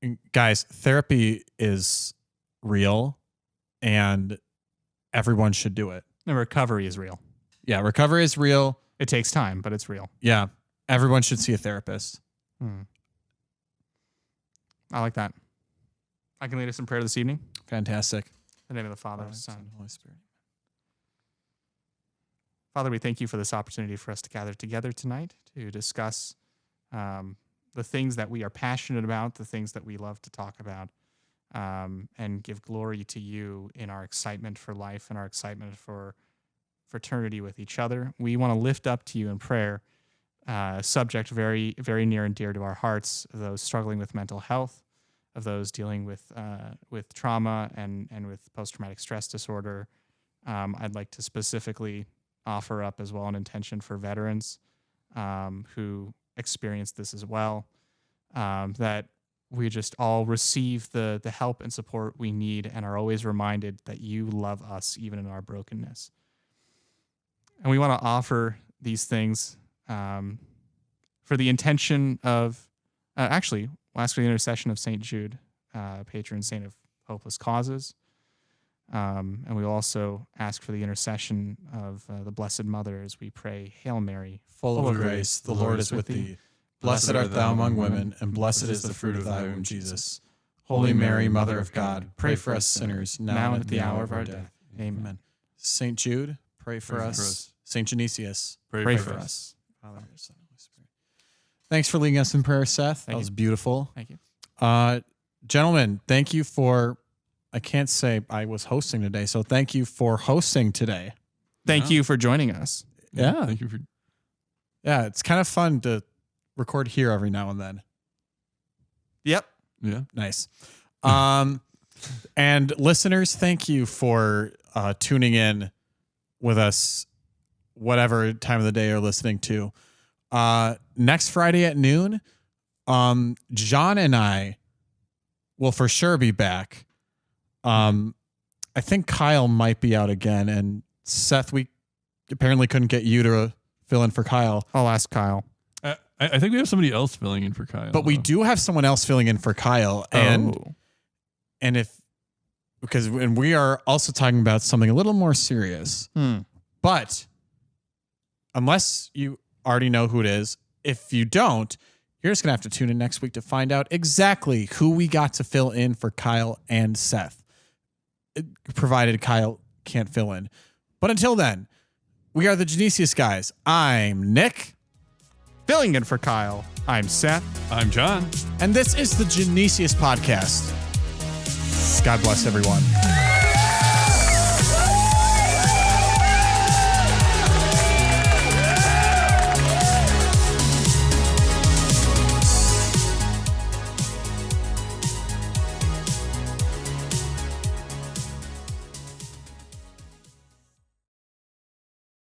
Speaker 3: And guys, therapy is real and everyone should do it.
Speaker 2: The recovery is real.
Speaker 3: Yeah, recovery is real.
Speaker 2: It takes time, but it's real.
Speaker 3: Yeah, everyone should see a therapist.
Speaker 2: I like that. I can lead us in prayer this evening.
Speaker 3: Fantastic.
Speaker 2: In the name of the Father, Son,
Speaker 3: Holy Spirit.
Speaker 2: Father, we thank you for this opportunity for us to gather together tonight to discuss the things that we are passionate about, the things that we love to talk about, and give glory to you in our excitement for life and our excitement for fraternity with each other. We want to lift up to you in prayer a subject very, very near and dear to our hearts, of those struggling with mental health, of those dealing with trauma and with post-traumatic stress disorder. I'd like to specifically offer up as well an intention for veterans who experience this as well, that we just all receive the help and support we need and are always reminded that you love us even in our brokenness. And we want to offer these things for the intention of, actually, we'll ask for the intercession of St. Jude, patron saint of hopeless causes. And we also ask for the intercession of the Blessed Mother as we pray, Hail Mary,
Speaker 3: Full of grace, the Lord is with thee. Blessed art thou among women, and blessed is the fruit of thy womb, Jesus. Holy Mary, Mother of God, pray for us sinners, now and at the hour of our death. Amen. St. Jude, pray for us. St. Genesius,
Speaker 1: Pray
Speaker 2: for us.
Speaker 3: Father, Son, Holy Spirit. Thanks for leading us in prayer, Seth. That was beautiful.
Speaker 2: Thank you.
Speaker 3: Gentlemen, thank you for, I can't say I was hosting today, so thank you for hosting today.
Speaker 2: Thank you for joining us.
Speaker 3: Yeah.
Speaker 1: Thank you for.
Speaker 3: Yeah, it's kind of fun to record here every now and then.
Speaker 2: Yep.
Speaker 1: Yeah.
Speaker 3: Nice. And listeners, thank you for tuning in with us, whatever time of the day you're listening to. Next Friday at noon, John and I will for sure be back. I think Kyle might be out again, and Seth, we apparently couldn't get you to fill in for Kyle.
Speaker 2: I'll ask Kyle.
Speaker 1: I think we have somebody else filling in for Kyle.
Speaker 3: But we do have someone else filling in for Kyle, and we are also talking about something a little more serious. But unless you already know who it is, if you don't, you're just gonna have to tune in next week to find out exactly who we got to fill in for Kyle and Seth, provided Kyle can't fill in. But until then, we are the Genesius guys. I'm Nick.
Speaker 2: Filling in for Kyle, I'm Seth.
Speaker 1: I'm John.
Speaker 3: And this is the Genesius podcast. God bless everyone.